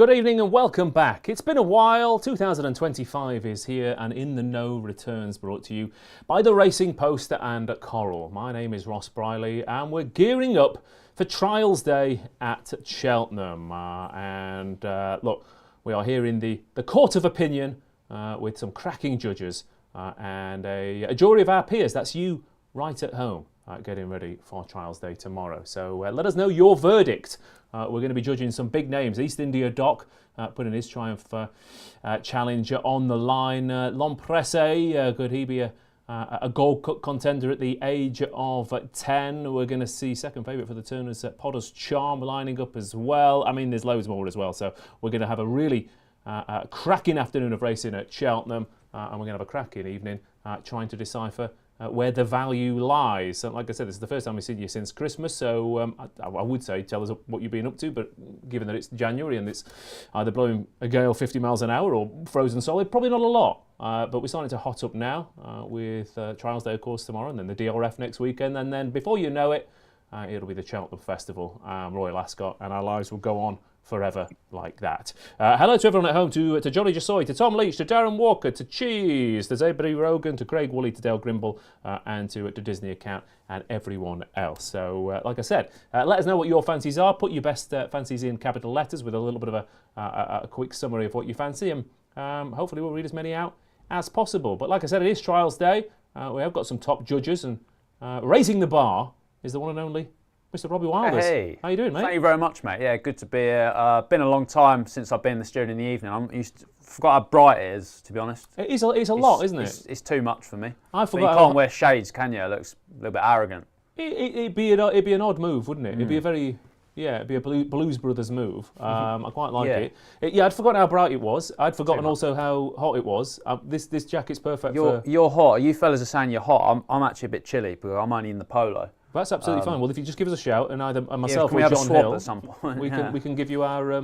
Good evening and welcome back. It's been a while. 2025 is here and In the Know returns, brought to you by the Racing Post and Coral. My name is Ross Brierley and we're gearing up for Trials Day at Cheltenham. Look, we are here in the court of opinion with some cracking judges and a jury of our peers. That's you right at home. Getting ready for Trials Day tomorrow. So let us know your verdict. We're going to be judging some big names. East India Doc putting his Triumph challenge on the line. L'Empresse, could he be a Gold Cup contender at the age of 10? We're going to see second favourite for the Turners, Potter's Charm, lining up as well. I mean, there's loads more as well. So we're going to have a really cracking afternoon of racing at Cheltenham. And we're going to have a cracking evening trying to decipher where the value lies. And like I said, this is the first time we've seen you since Christmas, so I would say tell us what you've been up to, but given that it's January and it's either blowing a gale 50 miles an hour or frozen solid, probably not a lot. But we're starting to hot up now with Trials Day, of course, tomorrow, and then the DRF next weekend, and then before you know it, it'll be the Cheltenham Festival, Royal Ascot, and our lives will go on forever like that. Hello to everyone at home, to Johnny Jassoy, to Tom Leach, to Darren Walker, to Cheese, to Zabri Rogan, to Craig Woolley, to Dale Grimble, and to Disney Account and everyone else. So, like I said, let us know what your fancies are. Put your best fancies in capital letters with a little bit of a quick summary of what you fancy, and hopefully we'll read as many out as possible. But like I said, it is Trials Day. We have got some top judges, and raising the bar is the one and only Mr. Robbie Wilders. Hey, how you doing, mate? Thank you very much, mate. Yeah, good to be here. Been a long time since I've been in the studio in the evening. Forgot how bright it is, to be honest. It's a lot, isn't it? It's too much for me. I forgot. You can't wear shades, can you? It looks a little bit arrogant. It'd be an odd move, wouldn't it? It'd be it'd be a Blues Brothers move. I quite like it. I'd forgotten how bright it was. I'd forgotten also how hot it was. This jacket's perfect for... You're hot. You fellas are saying you're hot. I'm actually a bit chilly because I'm only in the polo. That's absolutely fine. Well, if you just give us a shout, and either myself can or we have John a swap Hill, at some point? we can give you our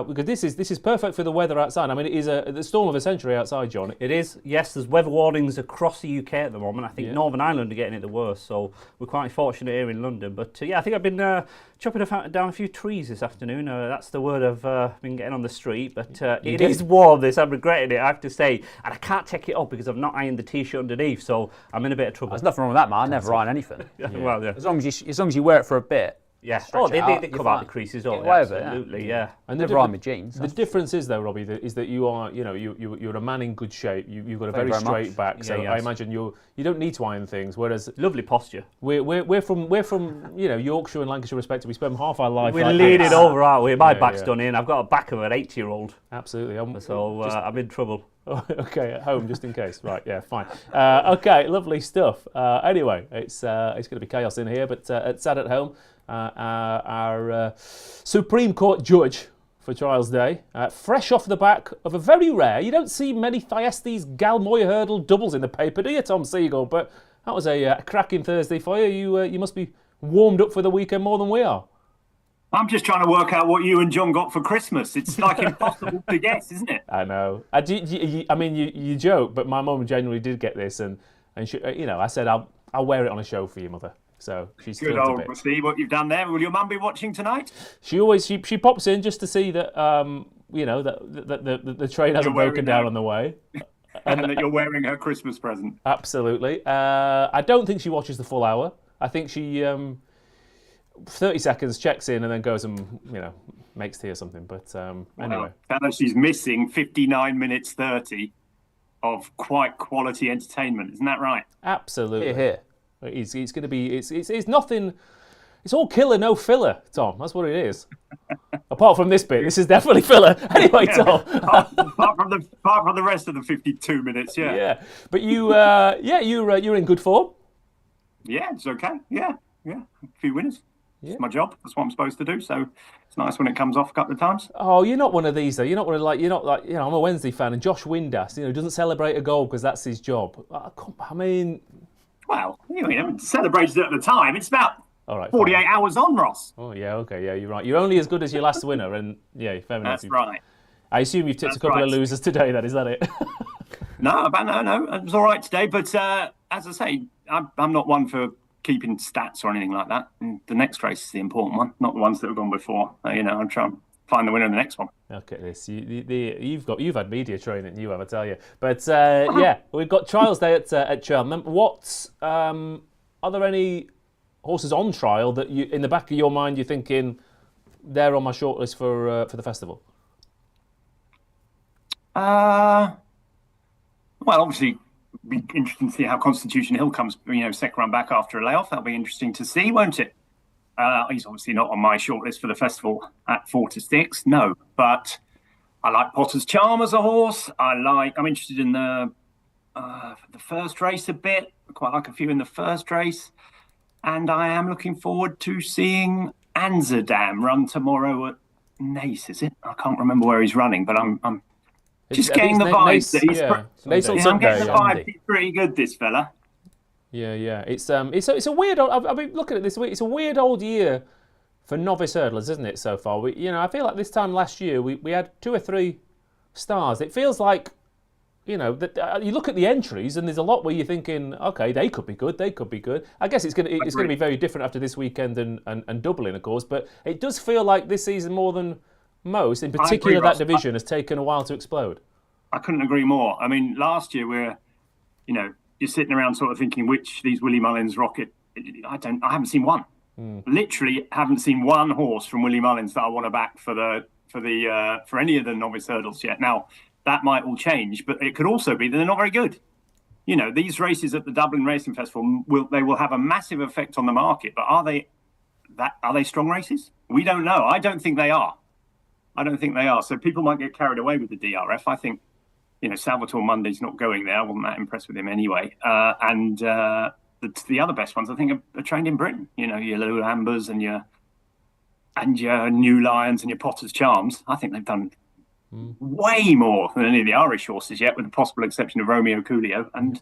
because this is perfect for the weather outside. I mean, it is the storm of a century outside, John. It is. Yes, there's weather warnings across the UK at the moment. I think Northern Ireland are getting it the worst, so we're quite fortunate here in London. But I think I've been chopping down a few trees this afternoon. That's the word I've been getting on the street. But it is warm. I'm regretting it, I have to say, and I can't take it up because I've not ironed the t-shirt underneath, so I'm in a bit of trouble. There's nothing wrong with that, man. I never iron anything. Well, yeah. As long as you wear it for a bit. Yeah. They come out the creases, don't they? Absolutely, yeah. And never iron my jeans. The difference is, though, Robbie, is that you are, you're a man in good shape. You've got a very straight back, so I imagine you don't need to iron things. Whereas lovely posture. We're from Yorkshire and Lancashire respectively. We spend half our life. We're leaning over, aren't we? My back's done in. I've got a back of an 8-year-old. Absolutely. So I'm in trouble. Okay, at home just in case. Right, yeah, fine. Okay, lovely stuff. Anyway, it's going to be chaos in here, but sad at home. Our Supreme Court judge for Trials Day, fresh off the back of a very rare, you don't see many Thyestes Gamble Hurdle doubles in the paper, do you, Tom Segal? But that was a cracking Thursday for you. You must be warmed up for the weekend more than we are. I'm just trying to work out what you and John got for Christmas. It's like impossible to guess, isn't it? I know. I mean, you joke, but my mum genuinely did get this, and she, I said I'll wear it on a show for you, mother. So she's good old. See what you've done there. Will your mum be watching tonight? She pops in just to see that that the train hasn't broken down on the way, and that you're wearing her Christmas present. Absolutely. I don't think she watches the full hour. I think she 30 seconds checks in and then goes and makes tea or something. But anyway, tell her she's missing 59 minutes 30 of quite quality entertainment. Isn't that right? Absolutely. Here. It's going to be. It's nothing. It's all killer, no filler, Tom. That's what it is. Apart from this bit, this is definitely filler. Anyway, Tom. apart from the rest of the 52 minutes, yeah. Yeah, but you're in good form. Yeah, it's okay. Yeah. A few winners. It's my job. That's what I'm supposed to do. So it's nice when it comes off a couple of times. Oh, you're not one of these though. You're not one of I'm a Wednesday fan, and Josh Windass, doesn't celebrate a goal because that's his job. I mean. Well, you haven't celebrated it at the time. It's about 48 hours on, Ross. Oh, yeah, okay, yeah, you're right. You're only as good as your last winner, and fair enough. That's right. I assume you've tipped a couple of losers today, then, is that it? No, it was all right today, but as I say, I'm not one for keeping stats or anything like that. And the next race is the important one, not the ones that have gone before. I'm trying find the winner in the next one. Look at this. You've had media training, you have, I tell you. But yeah, we've got trials day at Cheltenham. Are there any horses on trial that you, in the back of your mind, you're thinking they're on my shortlist for the festival? Well, obviously, it'll be interesting to see how Constitution Hill comes. Second run back after a layoff. That'll be interesting to see, won't it? He's obviously not on my shortlist for the festival at 4 to 6. No, but I like Potter's Charm as a horse. I'm interested in the first race a bit. I quite like a few in the first race. And I am looking forward to seeing Amsterdam run tomorrow at Nace, is it? I can't remember where he's running, but I'm just getting the vibe that he's I'm getting the vibe he's pretty good, this fella. Yeah. It's a weird. I've been looking at this. It's a weird old year for novice hurdlers, isn't it? So far, I feel like this time last year we had 2 or 3 stars. It feels like, that you look at the entries and there's a lot where you're thinking, okay, they could be good. I guess it's going to be very different after this weekend and Dublin, of course. But it does feel like this season more than most, in particular, that division has taken a while to explode. I couldn't agree more. I mean, last year you're sitting around sort of thinking which these Willie Mullins rocket. I haven't seen one. Literally haven't seen one horse from Willie Mullins that I want to back for any of the novice hurdles yet. Now that might all change, but it could also be that they're not very good. These races at the Dublin Racing Festival will have a massive effect on the market. But are they strong races? We don't know. I don't think they are. So people might get carried away with the DRF. I think, Salvatore Mundy's not going there. I wasn't that impressed with him anyway. And the other best ones, I think, are trained in Britain. Your Lou Ambers and your New Lions and your Potter's Charms. I think they've done way more than any of the Irish horses yet, with the possible exception of Romeo Coolio. And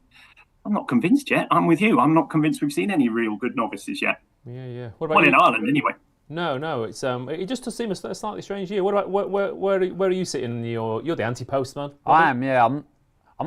I'm not convinced yet. I'm with you. I'm not convinced we've seen any real good novices yet. Yeah. What about in Ireland, anyway. No. It's it just does seem a slightly strange year. What about where are you sitting? You're the anti-post man. I am. Yeah. I'm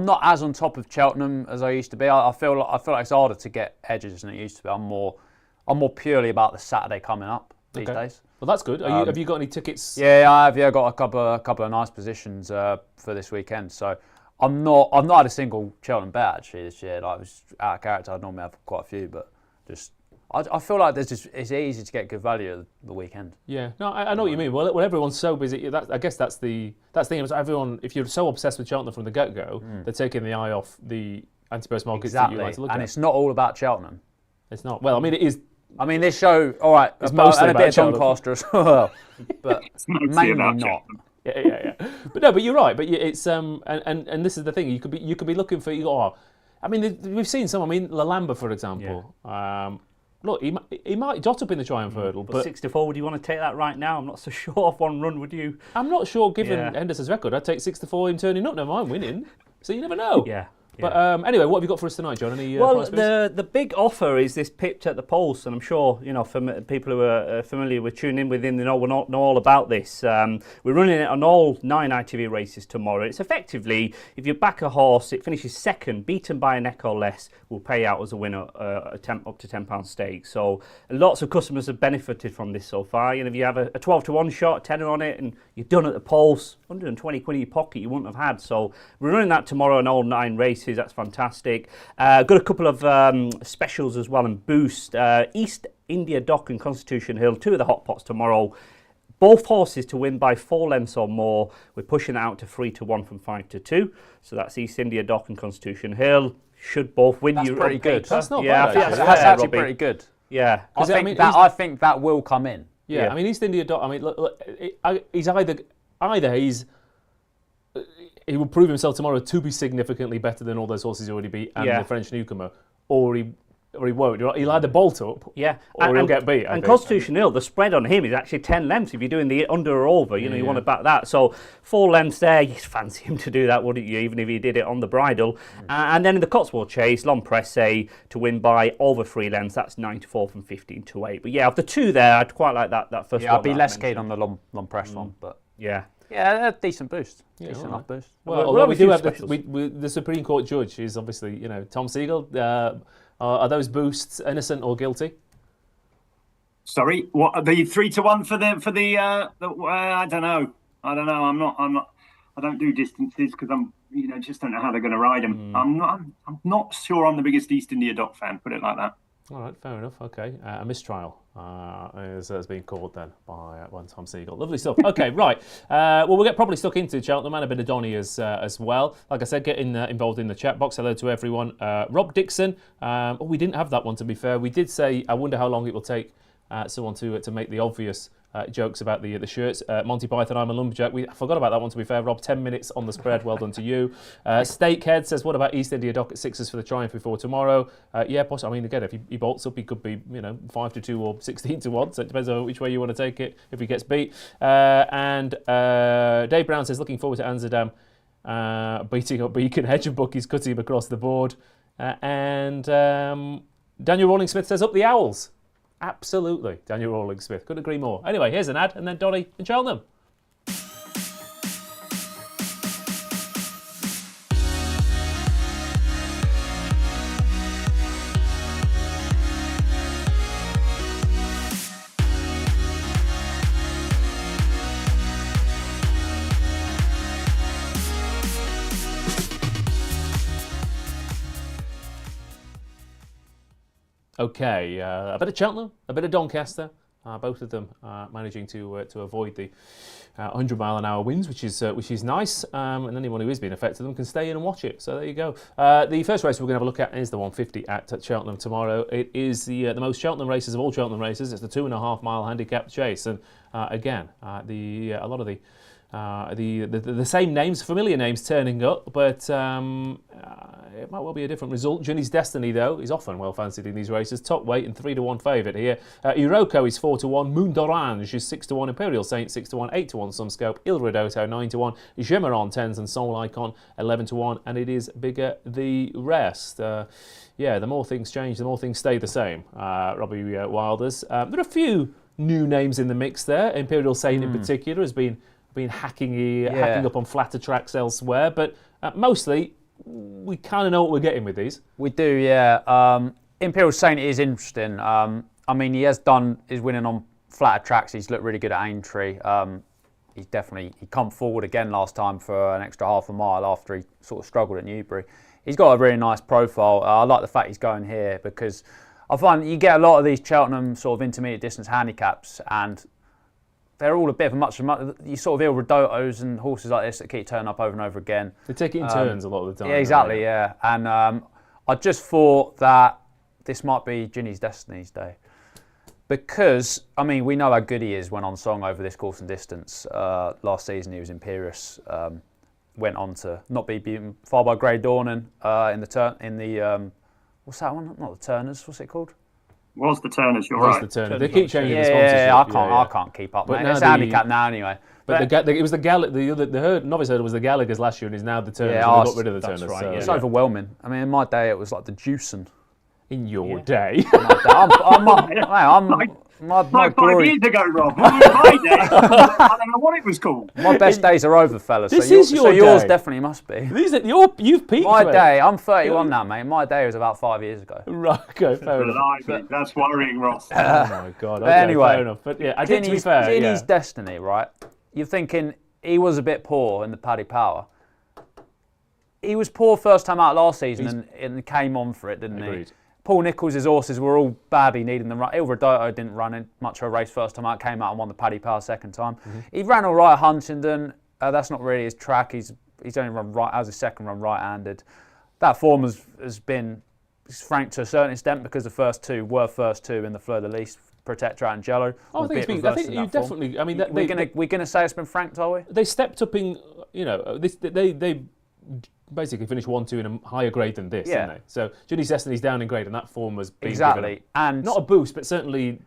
not as on top of Cheltenham as I used to be. I feel like it's harder to get edges than it used to be. I'm more purely about the Saturday coming up these days. Well, that's good. Have you got any tickets? Yeah, I have. Yeah, got a couple of nice positions for this weekend. So I've not had a single Cheltenham bet actually this year. Like, it was out of character. I'd normally have quite a few, but just. I feel like it's easy to get good value at the weekend. Yeah, no, I know what you mean. Well, everyone's so busy. I guess that's the thing. Everyone, if you're so obsessed with Cheltenham from the get-go, they're taking the eye off the anti-post markets that you like to look at. And it's not all about Cheltenham. It's not. Well, I mean, it is. I mean, this show, all right, it's mostly about Doncaster as well, but mainly not. Yeah. But you're right. But it's and this is the thing. You could be looking for. I mean, we've seen some. I mean, Lalamba, for example. Yeah. Look, he might dot up in the Triumph Hurdle, but 6-4. Would you want to take that right now? I'm not so sure off one run. Would you? I'm not sure. Given Henderson's record, I'd take 6-4 him turning up. Never mind winning. So you never know. Yeah. But anyway, what have you got for us tonight, John? Any well, the big offer is this pipped at the Pulse, and I'm sure people who are familiar with tuning in within the know all about this. We're running it on all 9 ITV races tomorrow. It's effectively, if you back a horse, it finishes second, beaten by a neck or less, will pay out as a winner up to £10 stake. So lots of customers have benefited from this so far. If you have a 12-1 shot, tenner on it, and you're done at the Pulse, 120 quid in your pocket you wouldn't have had. So we're running that tomorrow on all 9 races. That's fantastic. Got a couple of specials as well and boost. East India Dock and Constitution Hill, 2 of the hot pots tomorrow. Both horses to win by 4 lengths or more. We're pushing it out to 3-1 from 5-2. So that's East India Dock and Constitution Hill. Should both win. That's pretty good. That's not bad. That's actually pretty good. Yeah. I think that will come in. Yeah. I mean, East India Dock. I mean, look, he's either he will prove himself tomorrow to be significantly better than all those horses he already beat and the French newcomer, or he won't. He'll either bolt up, or he'll get beat. And Constitution Hill, the spread on him is actually 10 lengths. If you're doing the under or over, you want to back that. So 4 lengths there, you'd fancy him to do that, wouldn't you? Even if he did it on the bridle. And then in the Cotswold Chase, L'Empresse to win by over 3 lengths. That's 9-4 from 15-8. But yeah, of the 2 there, I'd quite like that first one. Yeah, I'd be less keen on the L'Empresse one, but yeah. Yeah, a decent boost. Decent enough boost. Well, although we do have the Supreme Court judge is obviously, Tom Segal. Are those boosts innocent or guilty? Sorry, what the 3-1 for the I don't know. I'm not. I don't do distances because I'm, just don't know how they're going to ride them. I'm not sure I'm the biggest East India Dock fan. Put it like that. All right, fair enough. Okay, a mistrial has been called then by Tom Segal. Lovely stuff. Okay, right. Well, we'll get properly stuck into Cheltenham and a bit of Donny as well. Like I said, getting involved in the chat box. Hello to everyone. Rob Dixon. We didn't have that one, to be fair. We did say, I wonder how long it will take someone to make the obvious jokes about the shirts. Monty Python, I'm a lumberjack. I forgot about that one, to be fair. Rob, 10 minutes on the spread. Well done to you. Steakhead says, what about East India Dock at sixes for the triumph before tomorrow? Yeah, possibly. I mean, again, if he bolts up, he could be 5-2 or 16-1. So it depends on which way you want to take it if he gets beat. And Dave Brown says, looking forward to Amsterdam beating up Beacon. Hedge and Bucky's cutting him across the board. And Daniel Rawling Smith says, up the Owls. Absolutely, Daniel Rawling Smith. Couldn't agree more. Anyway, here's an ad, and then Donny and Cheltenham. Okay, a bit of Cheltenham, a bit of Doncaster. Both of them managing to avoid the 100-mile-an-hour winds, which is nice. And anyone who is being affected them can stay in and watch it. So there you go. The first race we're going to have a look at is the 150 at Cheltenham tomorrow. It is the most Cheltenham races of all Cheltenham races. It's the 2.5-mile handicap chase, and again, a lot of the same names, familiar names turning up, but it might well be a different result. Journey's Destiny, though, is often well fancied in these races. Top weight and 3-1 favourite here. Iroko is 4-1. Moon d'Orange is 6-1. Imperial Saint 6-1. 8-1 Sumscope. Il Redoto 9-1. Gemeron 10s and Soul Icon 11-1. And it is bigger the rest. The more things change, the more things stay the same. Robbie Wilders. There are a few new names in the mix there. Imperial Saint in particular has been hacking up on flatter tracks elsewhere, but mostly we kind of know what we're getting with these. We do, yeah. Imperial Saint is interesting. I mean, he has done his winning on flatter tracks. He's looked really good at Aintree. He come forward again last time for an extra half a mile after he sort of struggled at Newbury. He's got a really nice profile. I like the fact he's going here because I find you get a lot of these Cheltenham sort of intermediate distance handicaps, and they're all a bit of a much. You sort of Il Redotos and horses like this that keep turning up over and over again. They take it in turns a lot of the time. Yeah, exactly, yeah. And I just thought that this might be Ginny's Destiny's day. Because, I mean, we know how good he is when on song over this course and distance. Last season he was imperious. Went on to not be beaten far by Grey Dornan in the what's that one? Not the Turners, what's it called? Was the Turners, you're right. The Turners. They keep changing the sponsorship. Yeah, I can't keep up, mate. It's a handicap now anyway. But it was the Novice Hurdle was the Gallagher's last year and is now the Turners. Yeah, they got rid of the Turners. Right, so, it's overwhelming. I mean, in my day it was like the Juicing. In your day? My 5 glory. years ago, Rob. My day. I don't know what it was called. My best days are over, fellas. This so is your day. Yours definitely must be. You've peaked. My day, I'm 31 now, mate. My day was about 5 years ago. Right, okay, fair enough. That's worrying, Ross. Oh my God. Okay, anyway, fair enough. But yeah, I think to be fair, Ginny's Destiny, right? You're thinking he was a bit poor in the Paddy Power. He was poor first time out last season and came on for it, didn't Agreed. he? Paul Nicholls' horses were all badly needing the run. Il Redoto didn't run in much of a race first time out, came out and won the Paddy Power second time. Mm-hmm. He ran all right at Huntingdon. That's not really his track. He's only run right as his second run right-handed. That form has been franked to a certain extent because the first two in the Fleur de Lis, Protector and Jello. I think you definitely. I mean, we're gonna say it's been franked, are we? They stepped up in. They basically finished 1-2 in a higher grade than this, didn't they? So Ginny's Destiny's down in grade, and that form was being given and not a boost, but certainly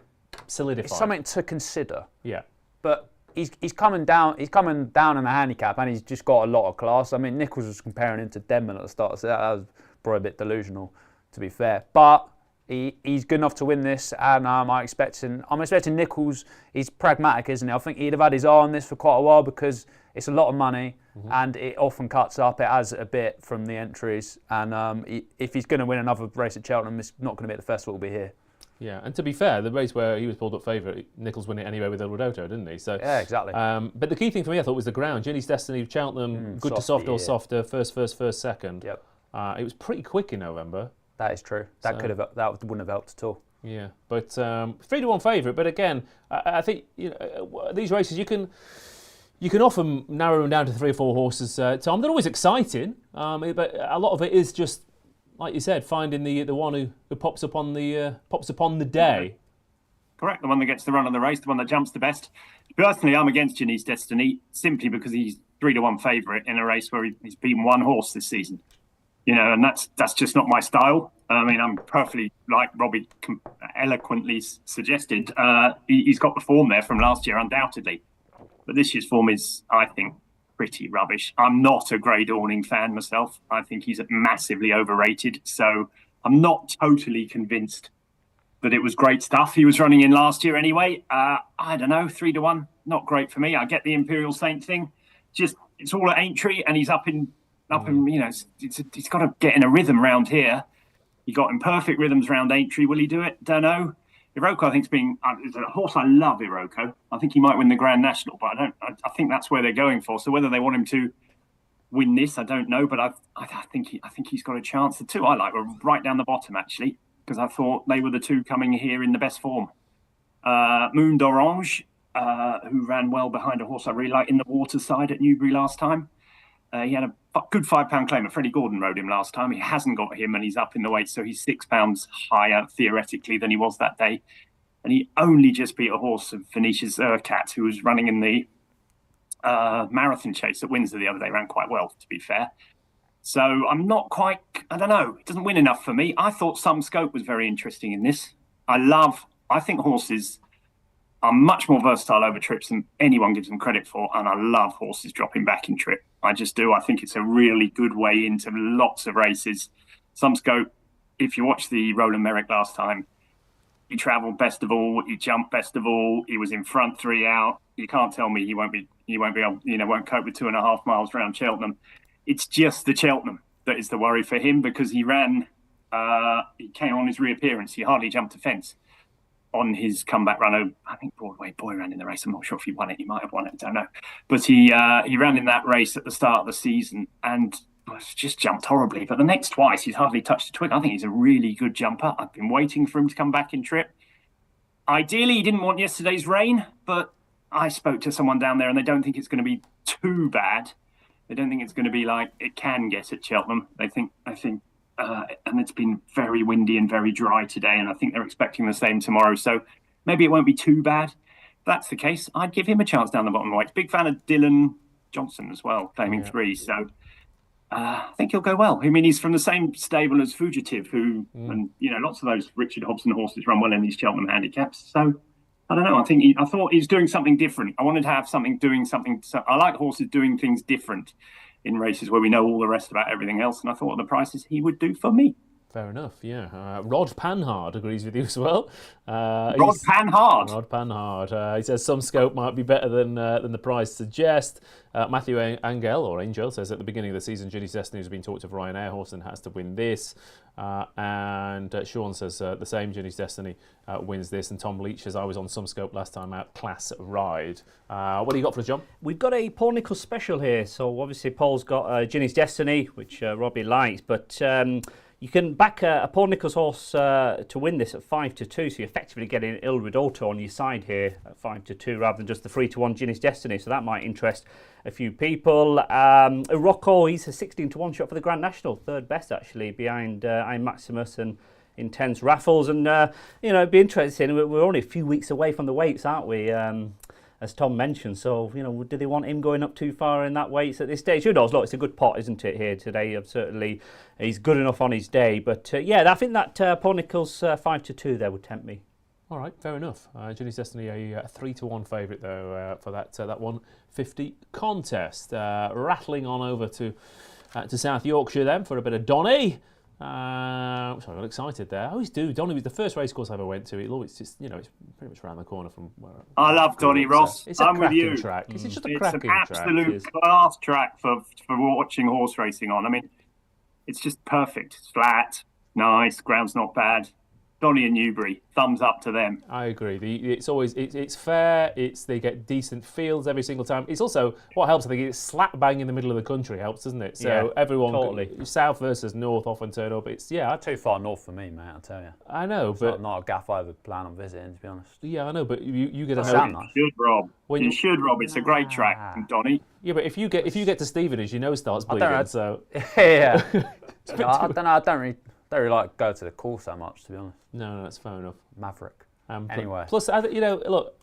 solidified. It's something to consider. Yeah, but he's coming down. He's coming down in a handicap, and he's just got a lot of class. I mean, Nicholls was comparing him to Denman at the start, so that was probably a bit delusional, to be fair. But he's good enough to win this, and I'm expecting Nicholls. He's pragmatic, isn't he? I think he'd have had his eye on this for quite a while because it's a lot of money. Mm-hmm. And it often cuts up. It has a bit from the entries. And if he's going to win another race at Cheltenham, it's not going to be at the festival, it'll be here. Yeah, and to be fair, the race where he was pulled up favourite, Nichols won it anyway with El Rodotto, didn't he? So yeah, exactly. But the key thing for me, I thought, was the ground. Ginny's Destiny, Cheltenham, good to soft or softer, first, second. Yep. It was pretty quick in November. That is true. That wouldn't have helped at all. Yeah, but 3-1 favourite. But again, I think these races you can often narrow them down to 3 or 4 horses. Tom, they're always exciting, but a lot of it is just, like you said, finding the one who pops upon the day. Correct, the one that gets the run of the race, the one that jumps the best. Personally, I'm against Ginny's Destiny simply because he's 3-1 favourite in a race where he's beaten one horse this season. And that's just not my style. I mean, I'm perfectly, like Robbie eloquently suggested, he's got the form there from last year, undoubtedly. But this year's form is, I think, pretty rubbish. I'm not a Grey Dawning fan myself. I think he's massively overrated. So I'm not totally convinced that it was great stuff he was running in last year anyway. I don't know, 3-1, not great for me. I get the Imperial Saint thing. Just, it's all at Aintree and he's up in, he's got to get in a rhythm round here. He got in perfect rhythms round Aintree. Will he do it? Don't know. Iroko, I think, is a horse I love. Iroko. I think he might win the Grand National, but I think that's where they're going for. So whether they want him to win this, I don't know. But I think he's got a chance. The two I like were right down the bottom actually, because I thought they were the two coming here in the best form. Moon d'Orange, who ran well behind a horse I really like in the Waterside at Newbury last time. He had a good £5 claim. Freddie Gordon rode him last time. He hasn't got him and he's up in the weight, so he's £6 higher theoretically than he was that day. And he only just beat a horse of Venetia's Urquhart, who was running in the marathon chase at Windsor the other day. Ran quite well, to be fair. So I'm not quite, I don't know, it doesn't win enough for me. I thought Some Scope was very interesting in this. I think horses are much more versatile over trips than anyone gives them credit for, and I love horses dropping back in trip. I just do. I think it's a really good way into lots of races. Some Scope, if you watch the Roland Merrick last time, he travelled best of all, he jumped best of all, he was in front 3 out. You can't tell me he won't be able, won't cope with 2.5 miles around Cheltenham. It's just the Cheltenham that is the worry for him, because he came on his reappearance, he hardly jumped a fence on his comeback run. I think Broadway Boy ran in the race. I'm not sure if he won it. He might have won it. I don't know. But he ran in that race at the start of the season and just jumped horribly. But the next twice, he's hardly touched a twig. I think he's a really good jumper. I've been waiting for him to come back in trip. Ideally, he didn't want yesterday's rain, but I spoke to someone down there and they don't think it's going to be too bad. They don't think it's going to be like it can get at Cheltenham. I think, and it's been very windy and very dry today, and I think they're expecting the same tomorrow. So maybe it won't be too bad. If that's the case, I'd give him a chance down the bottom right. Big fan of Dylan Johnson as well, claiming 3. So I think he'll go well. I mean, he's from the same stable as Fugitive, who, and lots of those Richard Hobson horses run well in these Cheltenham handicaps. So I don't know. I thought he's doing something different. I wanted to have doing something. So I like horses doing things different in races where we know all the rest about everything else, and I thought at the prices he would do for me. Fair enough, yeah. Rod Panhard agrees with you as well. Rod Panhard. He says Some Scope might be better than the price suggests. Matthew Angel says at the beginning of the season, Ginny's Destiny has been talked of Ryan Airhorse and has to win this. And Sean says the same, Ginny's Destiny wins this. And Tom Leach says, I was on Some Scope last time out, class ride. What do you got for us, John? We've got a Paul Nicholls special here. So obviously Paul's got Ginny's Destiny, which Robbie likes, but you can back a Paul Nicholls horse to win this at 5-2, so you're effectively getting Il Ridotto on your side here at 5-2 rather than just the 3-1 Ginny's Destiny, so that might interest a few people. Rocco, he's a 16-1 shot for the Grand National, third best actually, behind I'm Maximus and Intense Raffles, and it'd be interesting. We're only a few weeks away from the weights, aren't we? As Tom mentioned, so do they want him going up too far in that weights at this stage? Who knows? Look, it's a good pot, isn't it? Here today, certainly he's good enough on his day. But I think that Paul Nicholls 5-2 there would tempt me. All right, fair enough. Ginny's Destiny a 3-1 favourite though for that 150 contest. Rattling on over to South Yorkshire then for a bit of Donny. Sorry, I got excited there. I always do. Donny was the first racecourse I ever went to. It's just, it's pretty much around the corner from where I love Donny, Ross. I'm with you. Track. It's just a It's cracking an absolute track. class track for watching horse racing on. I mean, it's just perfect. It's flat, nice, ground's not bad. Donny and Newbury, thumbs up to them. I agree. It's fair. They get decent fields every single time. It's also what helps. I think it's slap bang in the middle of the country helps, doesn't it? So everyone, totally. South versus North, often turn up. It's too far north for me, mate. I tell you. I know, but not a gaff I would plan on visiting, to be honest. Yeah, I know, but you get a sound nice. You should, Rob. You should, Rob. It's a great track from Donny. Yeah, but if you get to Stevenage, your nose starts bleeding. So yeah, I don't know. I don't really like go to the course so much, to be honest. No, that's fair enough. Maverick. Anyway. Plus, look,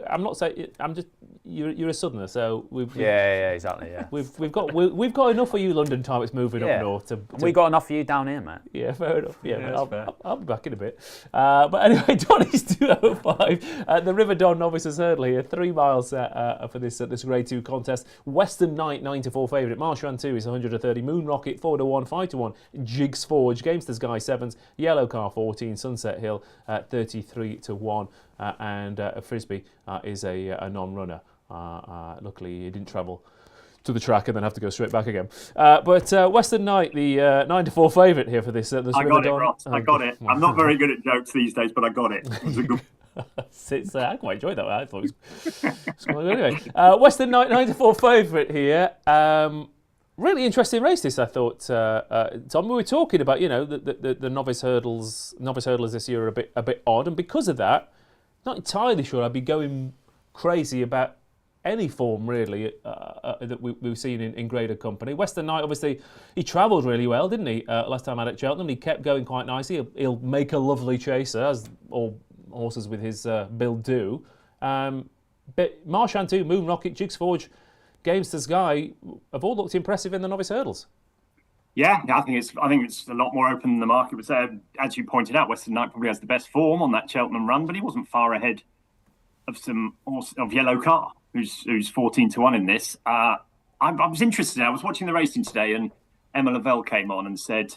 I'm not saying I'm just you're a southerner, so exactly. Yeah, we've got enough for you London time. It's moving up north. We got enough for you down here, mate. Yeah, fair enough. Yeah, I'll be back in a bit. But anyway, Donny's 205. The River Don Novices Hurdle here, 3 miles for this Grade 2 contest. Western Knight 9-4 favourite. Marchand 2 is 130. Moon Rocket 4-1, 5-1. Jigs Forge, Gamester Sky 7s. Yellow Car 14. Sunset Hill 33-1. And Frisbee is a non-runner. Luckily, he didn't travel to the track and then have to go straight back again. But Western Knight, the 9-4 favourite here for this. I got it, Ross. I got it. I'm not very good at jokes these days, but I got it. It was a good. I quite enjoyed that one. I thought it was quite good. Anyway, Western Knight 9-4 favourite here. Really interesting race this, I thought, Tom. We were talking about, the novice hurdlers this year are a bit odd, and because of that, not entirely sure I'd be going crazy about any form really that we've seen in Grader Company. Western Knight, obviously, he travelled really well, didn't he? Last time out at Cheltenham, he kept going quite nicely. He'll make a lovely chaser, as all horses with his build do. But Marchand 2, Moon Rocket, Jigs Forge, Gamester Sky have all looked impressive in the novice hurdles. Yeah, I think it's a lot more open than the market would say. As you pointed out, Western Knight probably has the best form on that Cheltenham run, but he wasn't far ahead of Yellow Car, who's 14-1 in this. I was interested. I was watching the racing today, and Emma Lavelle came on and said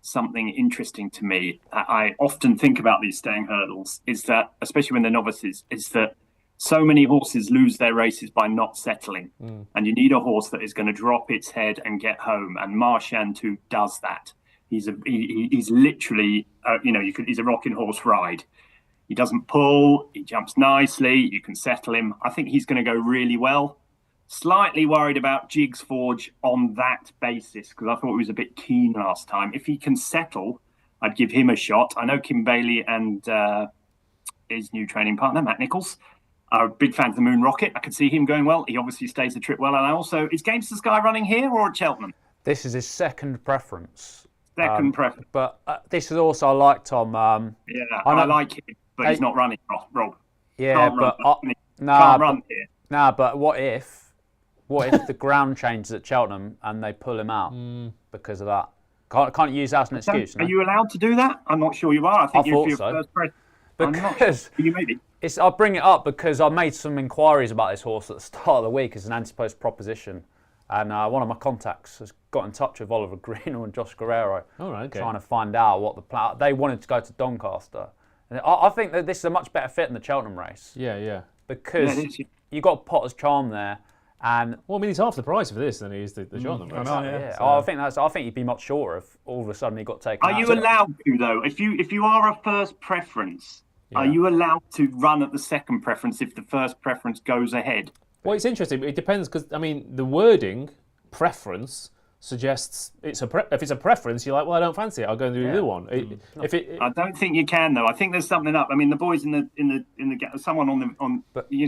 something interesting to me. I often think about these staying hurdles, is that, especially when they're novices, is that so many horses lose their races by not settling. And you need a horse that is going to drop its head and get home. And Marchand 2 does that. He's literally, he's a rocking horse ride. He doesn't pull. He jumps nicely. You can settle him. I think he's going to go really well. Slightly worried about Jigs Forge on that basis, because I thought he was a bit keen last time. If he can settle, I'd give him a shot. I know Kim Bailey and his new training partner, Matt Nichols, are big fans of the Moon Rocket. I could see him going well. He obviously stays the trip well. And is Gamester Sky running here or at Cheltenham? This is his second preference. Preference. But this is also, I like Tom. I like him, but he's not running, Rob. Yeah, can't run here. But what if the ground changes at Cheltenham and they pull him out because of that? Can't use that as an excuse. Are you allowed to do that? I'm not sure you are. I thought so. Because maybe. I'll bring it up because I made some inquiries about this horse at the start of the week as an anti-post proposition, and one of my contacts has got in touch with Oliver Greenall and Josh Guerrero, trying to find out what the plan. They wanted to go to Doncaster, and I think that this is a much better fit than the Cheltenham race. Yeah. Because you got Potter's Charm there, and he's half the price for this than he is the Cheltenham race. I think he'd be much shorter if all of a sudden he got taken out. Are you allowed to though? If you are a first preference? Yeah. Are you allowed to run at the second preference if the first preference goes ahead? Well, it's interesting. It depends because, the wording, preference, suggests if it's a preference, you're like, well, I don't fancy it. I'll go and do the other one. I don't think you can, though. I think there's something up. The boys in the someone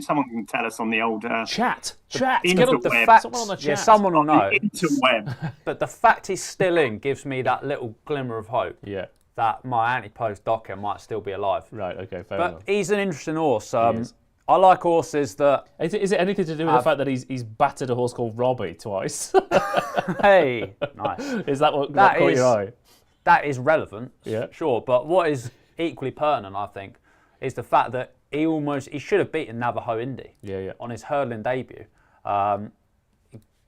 someone can tell us on the old chat. Get up the fact. Someone on the chat. Yeah, someone will know. Interweb. But the fact he's still in gives me that little glimmer of hope. Yeah. That my anti-post docker might still be alive. Right, okay, fair enough. But he's an interesting horse. I like horses that... Is it anything to do with the fact that he's battered a horse called Robbie twice? Hey, nice. Is that what caught your eye? That is relevant, yeah. Sure. But what is equally pertinent, I think, is the fact that he should have beaten Navajo Indy on his hurdling debut.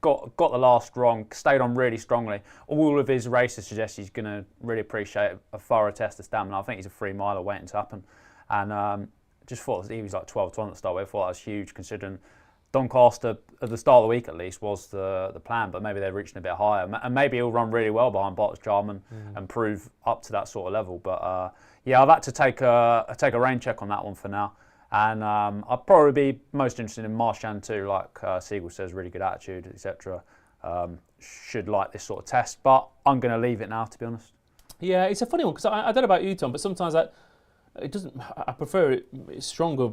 Got the last wrong, stayed on really strongly. All of his races suggest he's going to really appreciate a thorough test of stamina. I think he's a 3 miler waiting to happen. And just thought he was like 12-1 at the start. I thought that was huge considering Doncaster at the start of the week at least was the plan, but maybe they're reaching a bit higher, and maybe he'll run really well behind Bart's Jarman and prove up to that sort of level. But yeah, I've had to take a rain check on that one for now, and I'll probably be most interested in Marchand too. Like Segal says, really good attitude, etc. Should like this sort of test, but I'm going to leave it now, to be honest. Yeah, it's a funny one because I don't know about you, Tom, but sometimes it doesn't. I prefer it. It's stronger.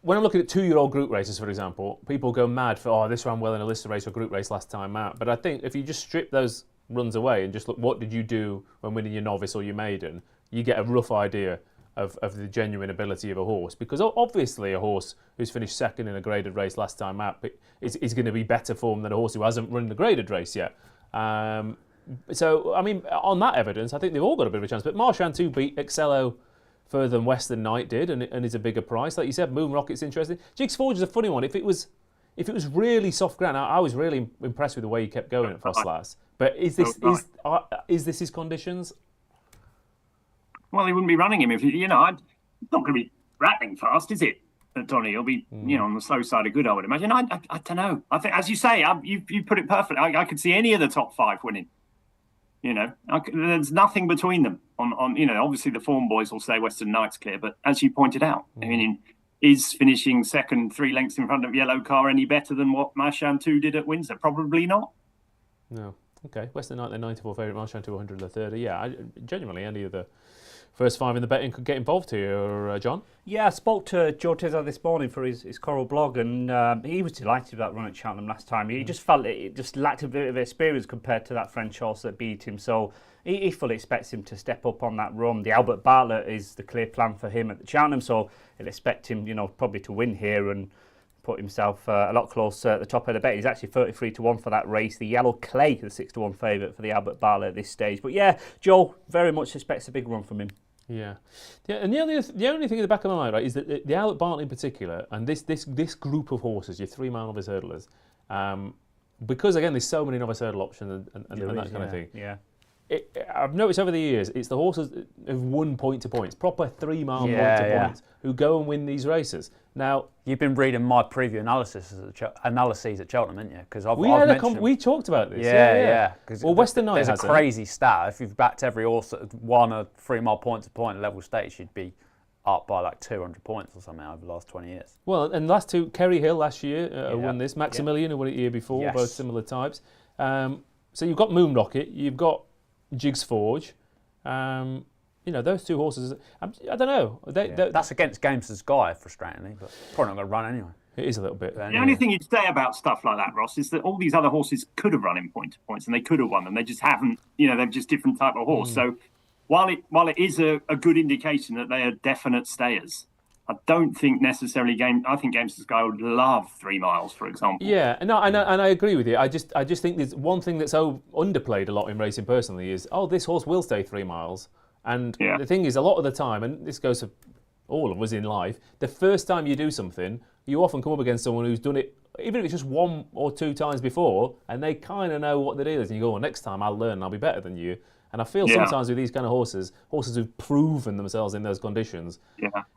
When I'm looking at 2-year-old group races, for example, people go mad for, this ran well in a listed race or group race last time out. But I think if you just strip those runs away and just look, what did you do when winning your novice or your maiden, you get a rough idea of the genuine ability of a horse. Because obviously a horse who's finished second in a graded race last time out is going to be better form than a horse who hasn't run the graded race yet. So, I mean, on that evidence, I think they've all got a bit of a chance. But Marchand 2 beat Excello further than Western Knight did, and is a bigger price. Like you said, Moon Rocket's interesting. Jigs Forge is a funny one. If it was really soft ground, I was really impressed with the way he kept going at Fosslas. But is this his conditions? Well, he wouldn't be running him if it's not going to be rattling fast, is it? Donny, he'll be on the slow side of good, I would imagine. I don't know. I think, as you say, you put it perfectly. I could see any of the top 5 winning. There's nothing between them. On obviously the form boys will say Western Knight's clear, but as you pointed out, I mean, is finishing second 3 lengths in front of Yellow Car any better than what Marchand 2 did at Windsor? Probably not. No. Okay. Western Knight, the 94 favourite, Marchand 2, 130. Yeah, genuinely any of the first 5 in the betting could get involved here, John. Yeah, I spoke to Joe Tizza this morning for his Coral blog, and he was delighted with that run at Cheltenham last time. He just felt it just lacked a bit of experience compared to that French horse that beat him. So he fully expects him to step up on that run. The Albert Bartlett is the clear plan for him at the Cheltenham, so he'll expect him, probably to win here and put himself a lot closer at the top of the bet. He's actually 33-1 for that race. The Yellow Clay, the 6-1 favourite for the Albert Bartlett at this stage. But yeah, Joe very much expects a big run from him. Yeah, and the only thing in the back of my mind, right, is that the Albert Bartlett in particular, and this group of horses, your 3-mile novice hurdlers, because again there's so many novice hurdle options and that kind of thing. Yeah, I've noticed over the years, it's the horses who've won point to points, proper 3-mile point to points, who go and win these races. Now, you've been reading my preview analyses at Cheltenham, haven't you? Because we talked about this. Yeah. Well, Western Knight there's has a crazy stat. If you've backed every horse that won a 3-mile point to point level stakes, you'd be up by like 200 points or something over the last 20 years. Well, and last two, Kerry Hill last year won this. Maximilian who won it the year before, both similar types. So you've got Moon Rocket, you've got Jigs Forge. Those 2 horses, I don't know. That's against Games's Guy, frustratingly, but probably not going to run anyway. It is a little bit. The only thing you'd say about stuff like that, Ross, is that all these other horses could have run in point to points and they could have won them. They just haven't, they're just different type of horse. So while it is a good indication that they are definite stayers, I don't think necessarily I think Games's Guy would love 3 miles, for example. Yeah, no, and I agree with you. I just think there's one thing that's so underplayed a lot in racing personally is, this horse will stay 3 miles. And the thing is, a lot of the time, and this goes to all of us in life, the first time you do something, you often come up against someone who's done it, even if it's just 1 or 2 times before, and they kind of know what the deal is. And you go, next time I'll learn and I'll be better than you. And I feel sometimes with these kind of horses who've proven themselves in those conditions,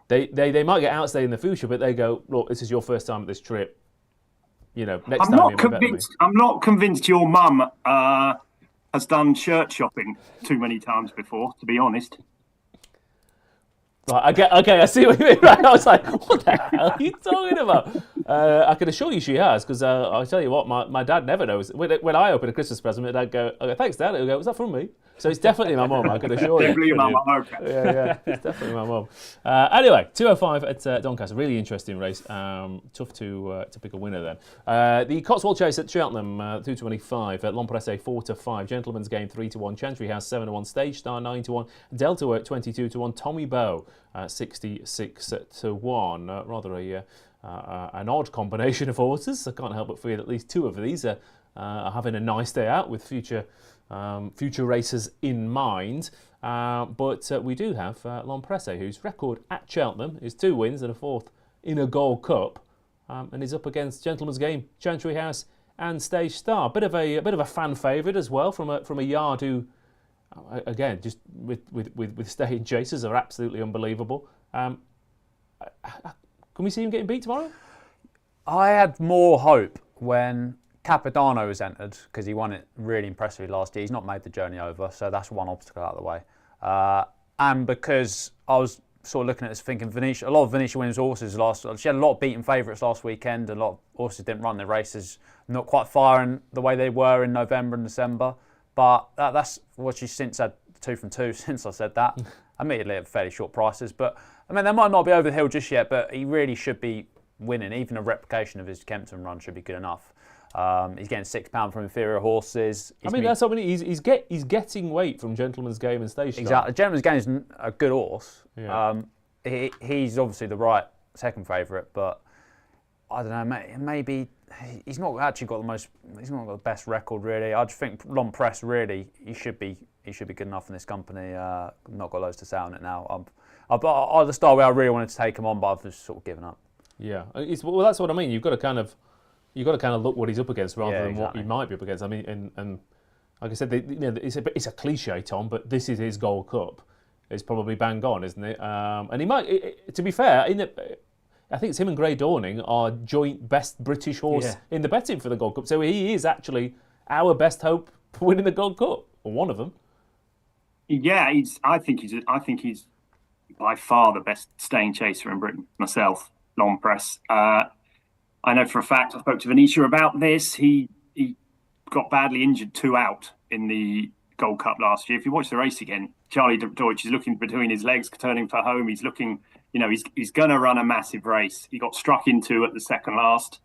they might get outstayed in the future, but they go, look, this is your first time at this trip. Next time you'll be better than me. I'm not convinced your mum has done shirt shopping too many times before, to be honest. Right, okay, I see what you mean. Right, I was like, what the hell are you talking about? I can assure you she has, because I'll tell you what, my dad never knows. When I open a Christmas present, my dad go, okay, thanks, Dad. He'll go, was that from me? So it's definitely my mum, I can assure you. Definitely my mum, okay. Yeah, it's definitely my mum. Anyway, 205 at Doncaster, really interesting race. Tough to pick a winner then. The Cotswold Chase at Cheltenham, 225. L'Empresse 4-5. Gentleman's Game 3-1. Chantry House 7-1. Stage Star 9-1. Delta Work 22-1. Tommy Bow 66-1. Rather an odd combination of horses. I can't help but feel at least 2 of these are having a nice day out with future races in mind. But we do have L'Empresse, whose record at Cheltenham is 2 wins and a 4th in a Gold Cup, and is up against Gentleman's Game, Chantry House, and Stage Star. Bit of a fan favourite as well from a yard who, again, just with staying chasers are absolutely unbelievable. Can we see him getting beat tomorrow? I had more hope when Capodanno was entered because he won it really impressively last year. He's not made the journey over, so that's one obstacle out of the way. And because I was sort of looking at this thinking a lot of Venetia Williams horses she had a lot of beaten favourites last weekend. A lot of horses didn't run their races, not quite firing the way they were in November and December. But that's what she's since had 2 from 2 since I said that. Admittedly at fairly short prices. But I mean, they might not be over the hill just yet, but he really should be winning. Even a replication of his Kempton run should be good enough. He's getting £6 from inferior horses. That's what I mean. He's getting weight from Gentleman's Game and Station. Exactly. Gentleman's Game is a good horse. Yeah. He's obviously the right second favourite, but I don't know. Maybe he's not actually got He's not got the best record really. I just think Long Press really he should be good enough in this company. Not got loads to say on it now. I'm the start where I really wanted to take him on, but I've just sort of given up. Yeah. Well, that's what I mean. You've got to kind of look what he's up against rather than what he might be up against. I mean, and like I said, it's a cliche, Tom, but this is his Gold Cup. It's probably bang on, isn't it? And he might, to be fair, I think it's him and Grey Dawning are joint best British horse in the betting for the Gold Cup. So he is actually our best hope for winning the Gold Cup, or one of them. Yeah, I think he's by far the best staying chaser in Britain. Myself, Long Press. I know for a fact, I spoke to Venetia about this. He got badly injured 2 out in the Gold Cup last year. If you watch the race again, Charlie Deutsch is looking between his legs, turning for home. He's looking, he's going to run a massive race. He got struck into at the second last.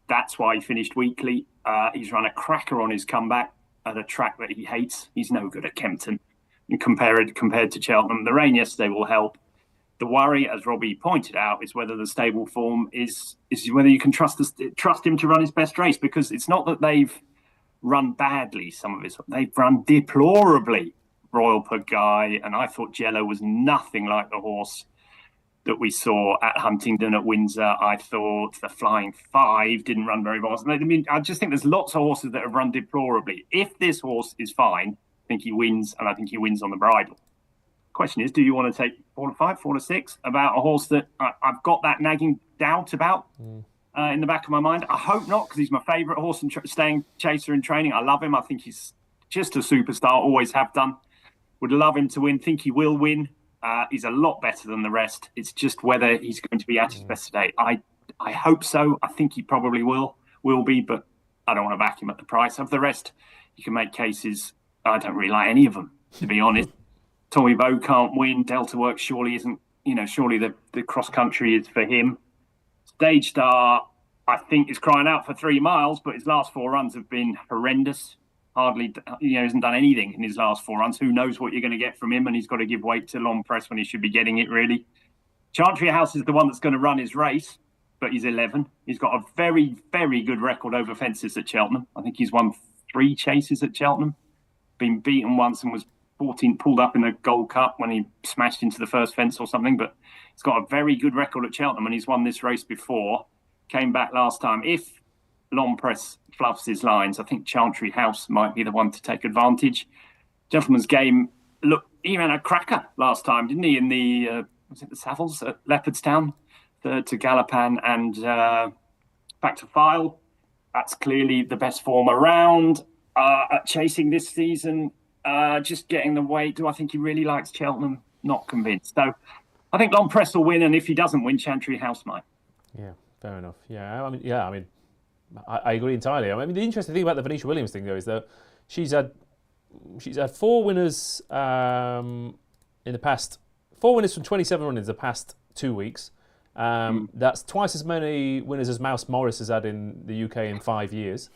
That's why he finished weakly. He's run a cracker on his comeback at a track that he hates. He's no good at Kempton compared to Cheltenham. The rain yesterday will help. The worry, as Robbie pointed out, is whether the stable form is whether you can trust him to run his best race, because it's not that they've run badly. Some of it, they've run deplorably. Royal Pagaille, and I thought Jello was nothing like the horse that we saw at Huntingdon, at Windsor. I thought the Flying Five didn't run very well. I mean, I just think there's lots of horses that have run deplorably. If this horse is fine, I think he wins, and I think he wins on the bridle. Question is, do you want to take 4 to 5, 4 to 6 about a horse that I've got that nagging doubt about in the back of my mind? I hope not, because he's my favourite horse and staying chaser in training. I love him. I think he's just a superstar, always have done. Would love him to win, think he will win. He's a lot better than the rest. It's just whether he's going to be at his best today. I hope so. I think he probably will be, but I don't want to back him at the price. Of the rest, you can make cases. I don't really like any of them, to be honest. Tommy Bow can't win. Delta Works surely isn't, surely the cross country is for him. Stage Star, I think, is crying out for 3 miles, but his last 4 runs have been horrendous. Hardly, hasn't done anything in his last 4 runs. Who knows what you're going to get from him? And he's got to give weight to Long Press when he should be getting it, really. Chantry House is the one that's going to run his race, but he's 11. He's got a very, very good record over fences at Cheltenham. I think he's won 3 chases at Cheltenham. Been beaten once and was 14, pulled up in the Gold Cup when he smashed into the first fence or something. But he's got a very good record at Cheltenham, and he's won this race before. Came back last time. If Long Press fluffs his lines, I think Chantry House might be the one to take advantage. Gentleman's Game, look, he ran a cracker last time, didn't he? In the was it the Savills at Leopardstown, third to Galopan and back to File. That's clearly the best form around. At chasing this season, just getting the weight. Do I think he really likes Cheltenham? Not convinced. So I think Long Press will win, and if he doesn't win, Chantry House might. Yeah, fair enough. I mean, I agree entirely. I mean, the interesting thing about the Venetia Williams thing, though, is that she's had 4 winners in the past. 4 winners from 27 runnings the past 2 weeks. That's twice as many winners as Mouse Morris has had in the UK in 5 years,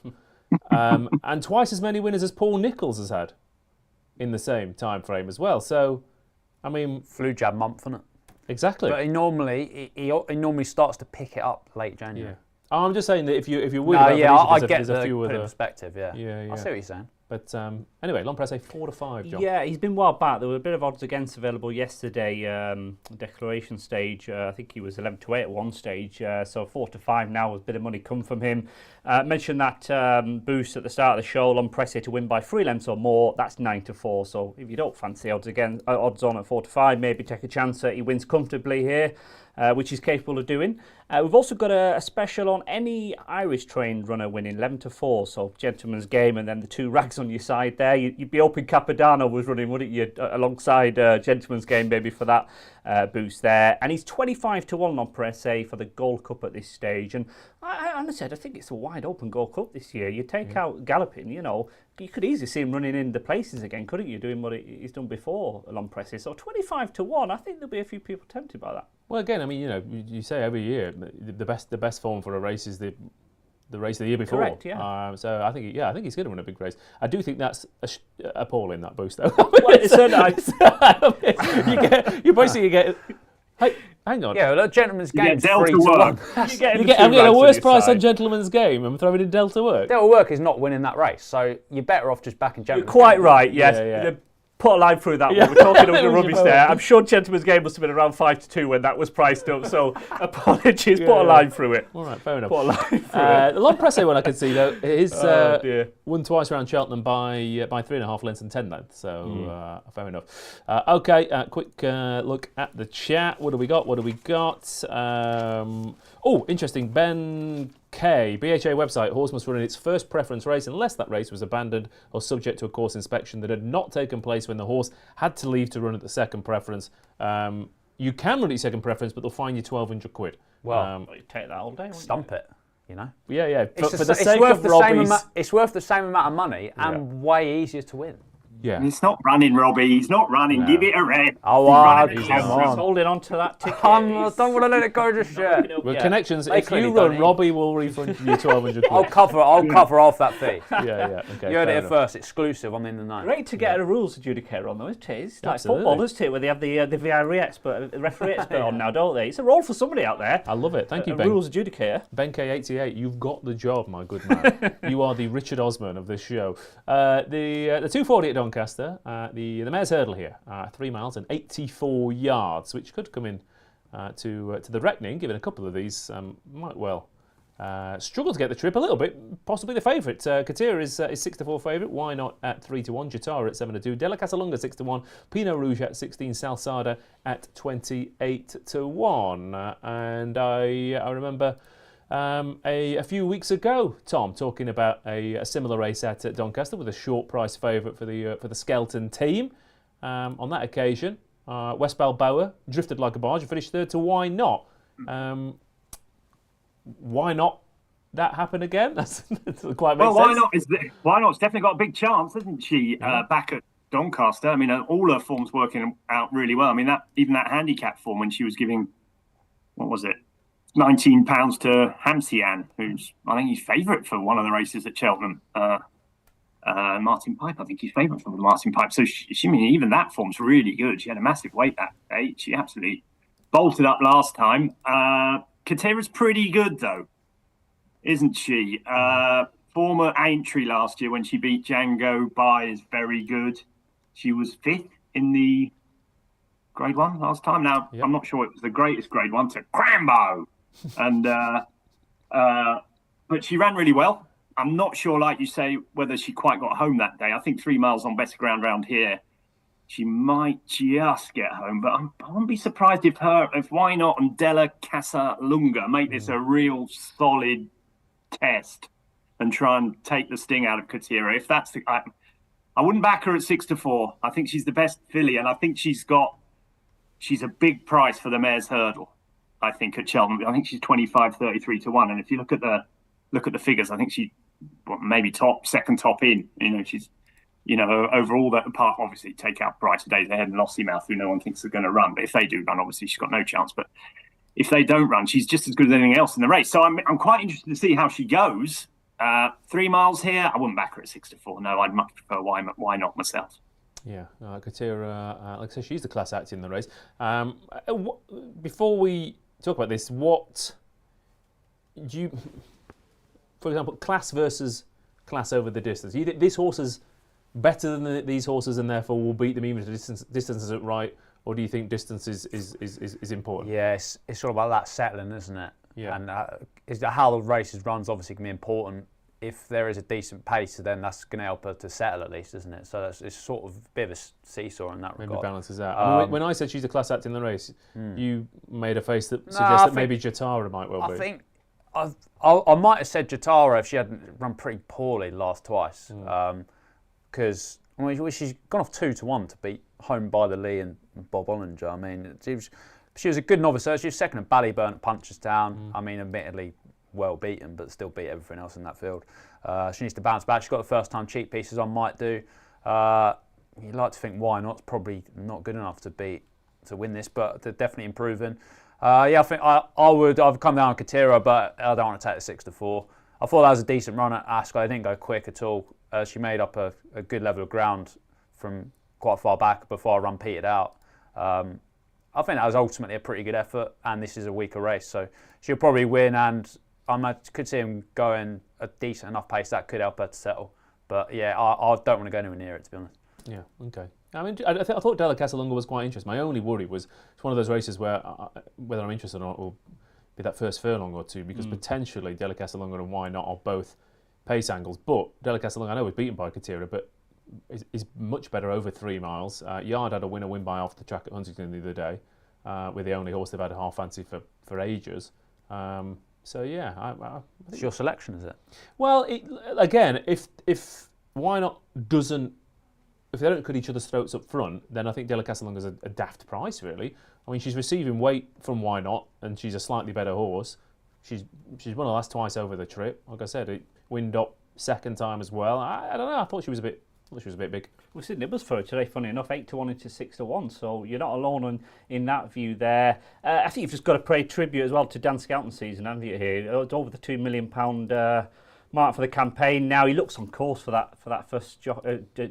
and twice as many winners as Paul Nicholls has had in the same time frame as well. So, I mean, flu jab month, isn't it? Exactly. But he normally starts to pick it up late January. Yeah. I'm just saying that if you're worried I about get there's a few put it other in perspective. Yeah. I see what you're saying. But anyway, Long Press 4 to 5, John. Yeah, he's been well back. There were a bit of odds against available yesterday. Declaration stage, I think he was 11 to 8 at one stage. So 4 to 5 now with a bit of money come from him. Mentioned that boost at the start of the show, Long Press to win by 3 lengths or more. That's 9 to 4. So if you don't fancy odds on at 4 to 5, maybe take a chance that he wins comfortably here. which he's capable of doing. We've also got a special on any Irish trained runner winning 11 to 4, so gentleman's game, and then the 2 rags on your side there. You'd be hoping Capodanno was running, wouldn't you, alongside gentleman's game maybe for that boost there. And he's 25 to 1 on Presse for the Gold Cup at this stage. And I said, I think it's a wide open Gold Cup this year. You take out Galloping, you know, you could easily see him running in the places again, couldn't you, doing what he's done before along Presse. So 25 to 1, I think there'll be a few people tempted by that. Well, again, I mean, you know, you say every year the best form for a race is the race of the year before. Correct, yeah. So I think he's going to win a big race. I do think that's appalling, that boost, though. Well, it's so nice. you basically get. Hey, hang on. Yeah, well, gentleman's game 3 Delta to 1. I'm I'm getting a worse price on Gentleman's Game and throwing in Delta Work. Delta Work is not winning that race, so you're better off just backing You're Gentleman's quite Game. right, yes. Yeah. Put a line through that Yeah. one. We're talking over the Who's rubbish your there. poet? I'm sure Gentleman's Game must have been around 5 to 2 when that was priced up, so apologies. Put a line through it. All right, fair enough. Put a line through it. The long Presse one I can see, though, is Oh, dear. won twice around Cheltenham by 3.5 lengths and 10 lengths, so fair enough. Okay, quick look at the chat. What do we got? Interesting. Ben K, BHA website, horse must run in its first preference race unless that race was abandoned or subject to a course inspection that had not taken place when the horse had to leave to run at the second preference. You can run at your second preference, but they'll fine you 1,200 quid. Well, You take that all day, wouldn't you? stump it, you know. Yeah. It's For the sake worth of the same Robbie's... it's worth the same amount of money and way easier to win. Yeah. He's not running, Robbie. He's not running. No. Give it a rest. Oh, running come at on. He's holding on to that ticket. I don't want to let it go just yet. Well, Yeah. connections. They If clearly you don't run, eat. Robbie will refund you 1,200 quid. I'll cover off that fee. Yeah. Okay. You heard fair it enough. first, exclusive on the In the Know. Great to get a rules adjudicator on though, isn't it? It's like Absolutely. football, isn't it? Where they have the VRE expert, the referee expert on now, don't they? It's a role for somebody out there. I love it. Thank you, A Ben. rules adjudicator. Ben K88, you've got the job, my good man. You are the Richard Osman of this show. The 240 at Doncaster, the Mayor's Hurdle here, 3 miles and 84 yards, which could come in to the reckoning, given a couple of these might well struggle to get the trip a little bit, possibly the favourite. Katira is 6 to 4 favourite. Why not at 3 to 1? Jatara at 7 to 2. Della Casalunga 6 to 1. Pinot Rouge at 16. Salsada at 28 to 1. And I remember a few weeks ago, Tom, talking about a similar race at Doncaster with a short price favourite for the Skelton team. On that occasion, West Balboa drifted like a barge and finished third to Why Not. Why not that happen again? That's quite makes Well, why sense. not? Why not's definitely got a big chance, hasn't she? Back at Doncaster. I mean, all her forms working out really well. I mean, even that handicap form when she was giving, what was it, £19 to Hamsian, who's I think he's favourite for one of the races at Cheltenham. Martin Pipe, I think he's favourite for the Martin Pipe. So she mean even that form's really good. She had a massive weight that day. She absolutely bolted up last time. Katira's pretty good though, isn't she? Former Aintree last year when she beat Django By is very good. She was 5th in the Grade 1 last time. Now, Yep. I'm not sure it was the greatest Grade 1 to Crambo. And but she ran really well. I'm not sure, like you say, whether she quite got home that day. I think 3 miles on better ground round here, she might just get home. But I wouldn't be surprised if Why Not and Della Casalunga make this a real solid test and try and take the sting out of Katira. If that's I wouldn't back her at 6 to 4. I think she's the best filly, and I think she's a big price for the Mayor's Hurdle. I think at Cheltenham, I think she's 25-33 to 1. And if you look at the figures, I think she maybe second top in. She's overall that apart obviously take out Brighter Days Ahead and Lossiemouth, who no one thinks are going to run. But if they do run, obviously she's got no chance. But if they don't run, she's just as good as anything else in the race. So I'm quite interested to see how she goes. 3 miles here, I wouldn't back her at 6 to 4. No, I'd much prefer Why Not myself. Yeah, Katira, like I said, she's the class act in the race. Before we talk about this, what do you, for example, class versus class over the distance? You think this horse is better than these horses and therefore will beat them even if the distance isn't right, or do you think distance is important? Yeah, it's all about that settling, isn't it? Yeah. And how the race is run is obviously going to be important if there is a decent pace, then that's going to help her to settle at least, isn't it? So it's sort of a bit of a seassaw in that regard. Maybe balances out. I mean, when I said she's a class act in the race, you made a face that suggests that maybe Jatara might well be. I think I might have said Jatara if she hadn't run pretty poorly the last twice. Because she's gone off 2-1 to beat Home by the Lee and Bob Ollinger. I mean, she was a good novice. She was second at Ballyburn at Punchestown. I mean, admittedly, well beaten, but still beat everything else in that field. She needs to bounce back. She's got the first time cheek pieces on, might do. You'd like to think why not? It's probably not good enough to win this, but they're definitely improving. I think I've come down on Katira, but I don't want to take the 6-4. I thought that was a decent run at Ascot. I didn't go quick at all. She made up a good level of ground from quite far back before I run petered out. I think that was ultimately a pretty good effort, and this is a weaker race, so she'll probably win, and I could see him going a decent enough pace that could help her to settle. But yeah, I don't want to go anywhere near it, to be honest. Yeah, okay. I mean, I thought Della Casalunga was quite interesting. My only worry was it's one of those races where whether I'm interested or not will be that first furlong or two, because potentially Della Casalunga and Why Not are both pace angles. But Della Casalunga, I know, was beaten by Katira, but is much better over 3 miles. Yard had a win by off the track at Huntington the other day, with the only horse they've had a half fancy for ages. So yeah, It's your selection, is it? Well, again, if Why Not doesn't, if they don't cut each other's throats up front, then I think Della Casalunga's a daft price, really. I mean, she's receiving weight from Why Not, and she's a slightly better horse. She's won the last twice over the trip. Like I said, it wind up second time as well. I don't know. I thought she was a bit big. We've seen nibbles for her today, funny enough, 8-1 into 6-1, so you're not alone in that view there. I think you've just got to pay tribute as well to Dan Skelton's season, haven't you, here? It's over the £2 million mark for the campaign. Now he looks on course for that first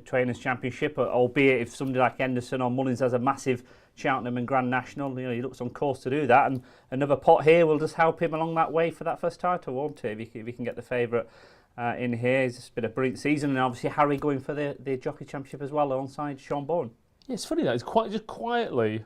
Trainers' Championship, albeit if somebody like Henderson or Mullins has a massive Cheltenham and Grand National, he looks on course to do that, and another pot here will just help him along that way for that first title, won't it, if he can get the favourite in here. It's been a brilliant season, and obviously Harry going for the Jockey Championship as well alongside Sean Bourne. Yeah, it's funny that it's just quietly,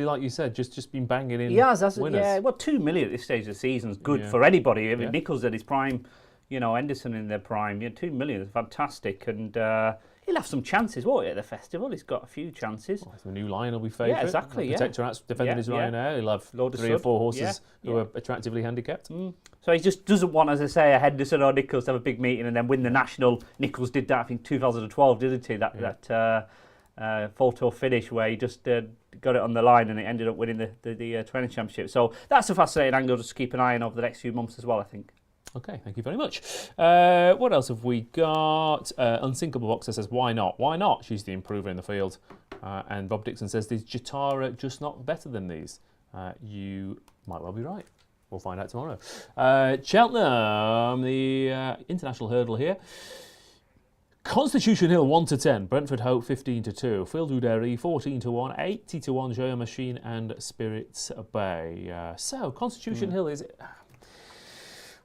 like you said, just been banging in. He has, winners. yeah. Well, 2 million at this stage of the season is good for anybody. I mean, Nichols at his prime, Henderson in their prime. 2 million is fantastic, and he'll have some chances, won't he, at the festival? He's got a few chances. Well, the new Lion will be favourite. Yeah, exactly. Protectorat's defending his Ryanair. He'll have 3 or 4 horses who are attractively handicapped. So he just doesn't want, as I say, a Henderson or Nichols to have a big meeting and then win the national. Nichols did that, I think, 2012, didn't he? That photo finish where he just got it on the line and it ended up winning the training championship. So that's a fascinating angle just to keep an eye on over the next few months as well, I think. Okay, thank you very much. What else have we got? Unsinkable Boxer says, why not? Why not? She's the improver in the field. And Bob Dixon says, is Jatara just not better than these? You might well be right. We'll find out tomorrow. Cheltenham, the international hurdle here. Constitution Hill 1-10, Brentford Hope 15-2, Phil Duderi 14-1, 80-1 Joya Machine and Spirits Bay. So Constitution Hill is.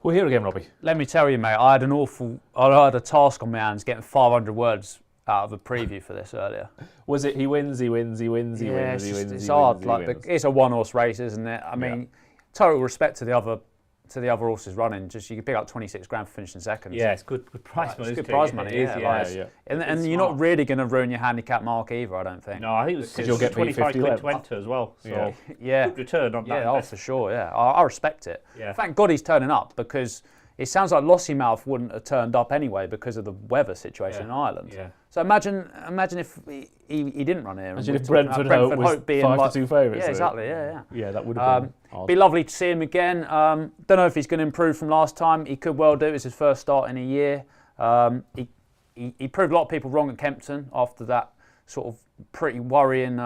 We're here again, Robbie. Let me tell you, mate, I had a task on my hands getting 500 words out of a preview for this earlier. Was it he wins, he wins, he wins, he wins, he wins? It's hard. It's a one-horse race, isn't it? I mean, total respect to the other horses running. Just you can pick up 26 grand for finishing second. Yeah, it's good prize money. It's good prize money. And you're not really going to ruin your handicap mark either, I don't think. No, I think because you'll get 25 quid to enter as well. So good return on that. Yeah, for sure. Yeah, I respect it. Yeah. Thank God he's turning up, because it sounds like Lossiemouth wouldn't have turned up anyway because of the weather situation in Ireland. Yeah. So imagine if he didn't run here. Imagine if Brentford Hope was being 5-2 favourites. Yeah, exactly. Yeah, that would have been odd. Be lovely to see him again. Don't know if he's going to improve from last time. He could well do. It's his first start in a year. He proved a lot of people wrong at Kempton after that sort of pretty worrying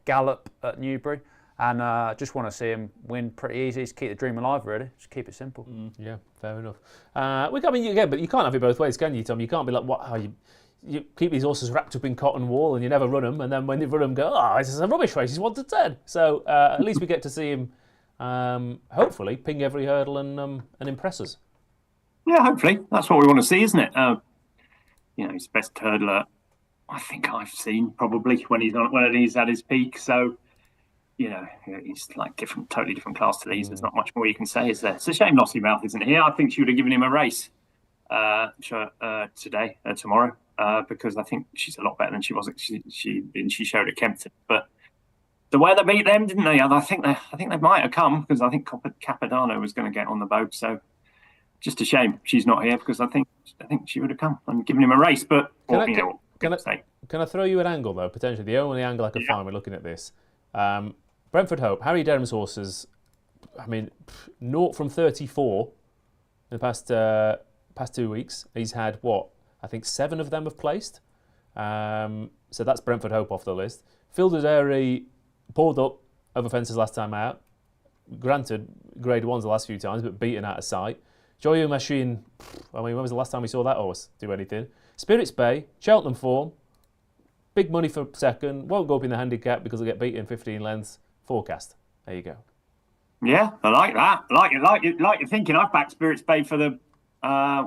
gallop at Newbury. And just want to see him win pretty easy. Just keep the dream alive, really. Just keep it simple. Yeah, fair enough. But you can't have it both ways, can you, Tom? You can't be like, you keep these horses wrapped up in cotton wool and you never run them, and then when you run them, go, this is a rubbish race. He's 1-10. So at least we get to see him, hopefully, ping every hurdle and impress us. Yeah, hopefully. That's what we want to see, isn't it? He's the best hurdler I think I've seen, probably, when he's at his peak. So, he's like totally different class to these. There's not much more you can say, is there? It's a shame Lossiemouth isn't here. I think she would have given him a race tomorrow, because I think she's a lot better than she was. She showed at Kempton, but the way they beat them, didn't they? I think they might have come, because I think Capadano was going to get on the boat. So just a shame she's not here, because I think she would have come and given him a race. But can I throw you an angle though? Potentially the only angle I could find when looking at this. Brentford Hope, Harry Derham's horses. I mean, 0 from 34 in the past 2 weeks. He's had I think 7 of them have placed. So that's Brentford Hope off the list. Fielder's Airy pulled up over fences last time out. Granted, grade 1s the last few times, but beaten out of sight. Joyeux Machine, I mean, when was the last time we saw that horse do anything? Spirits Bay, Cheltenham form, big money for second, won't go up in the handicap because they'll get beaten 15 lengths. Forecast. There you go. Yeah, I like that. Like you're thinking. I've backed Spirits Bay for the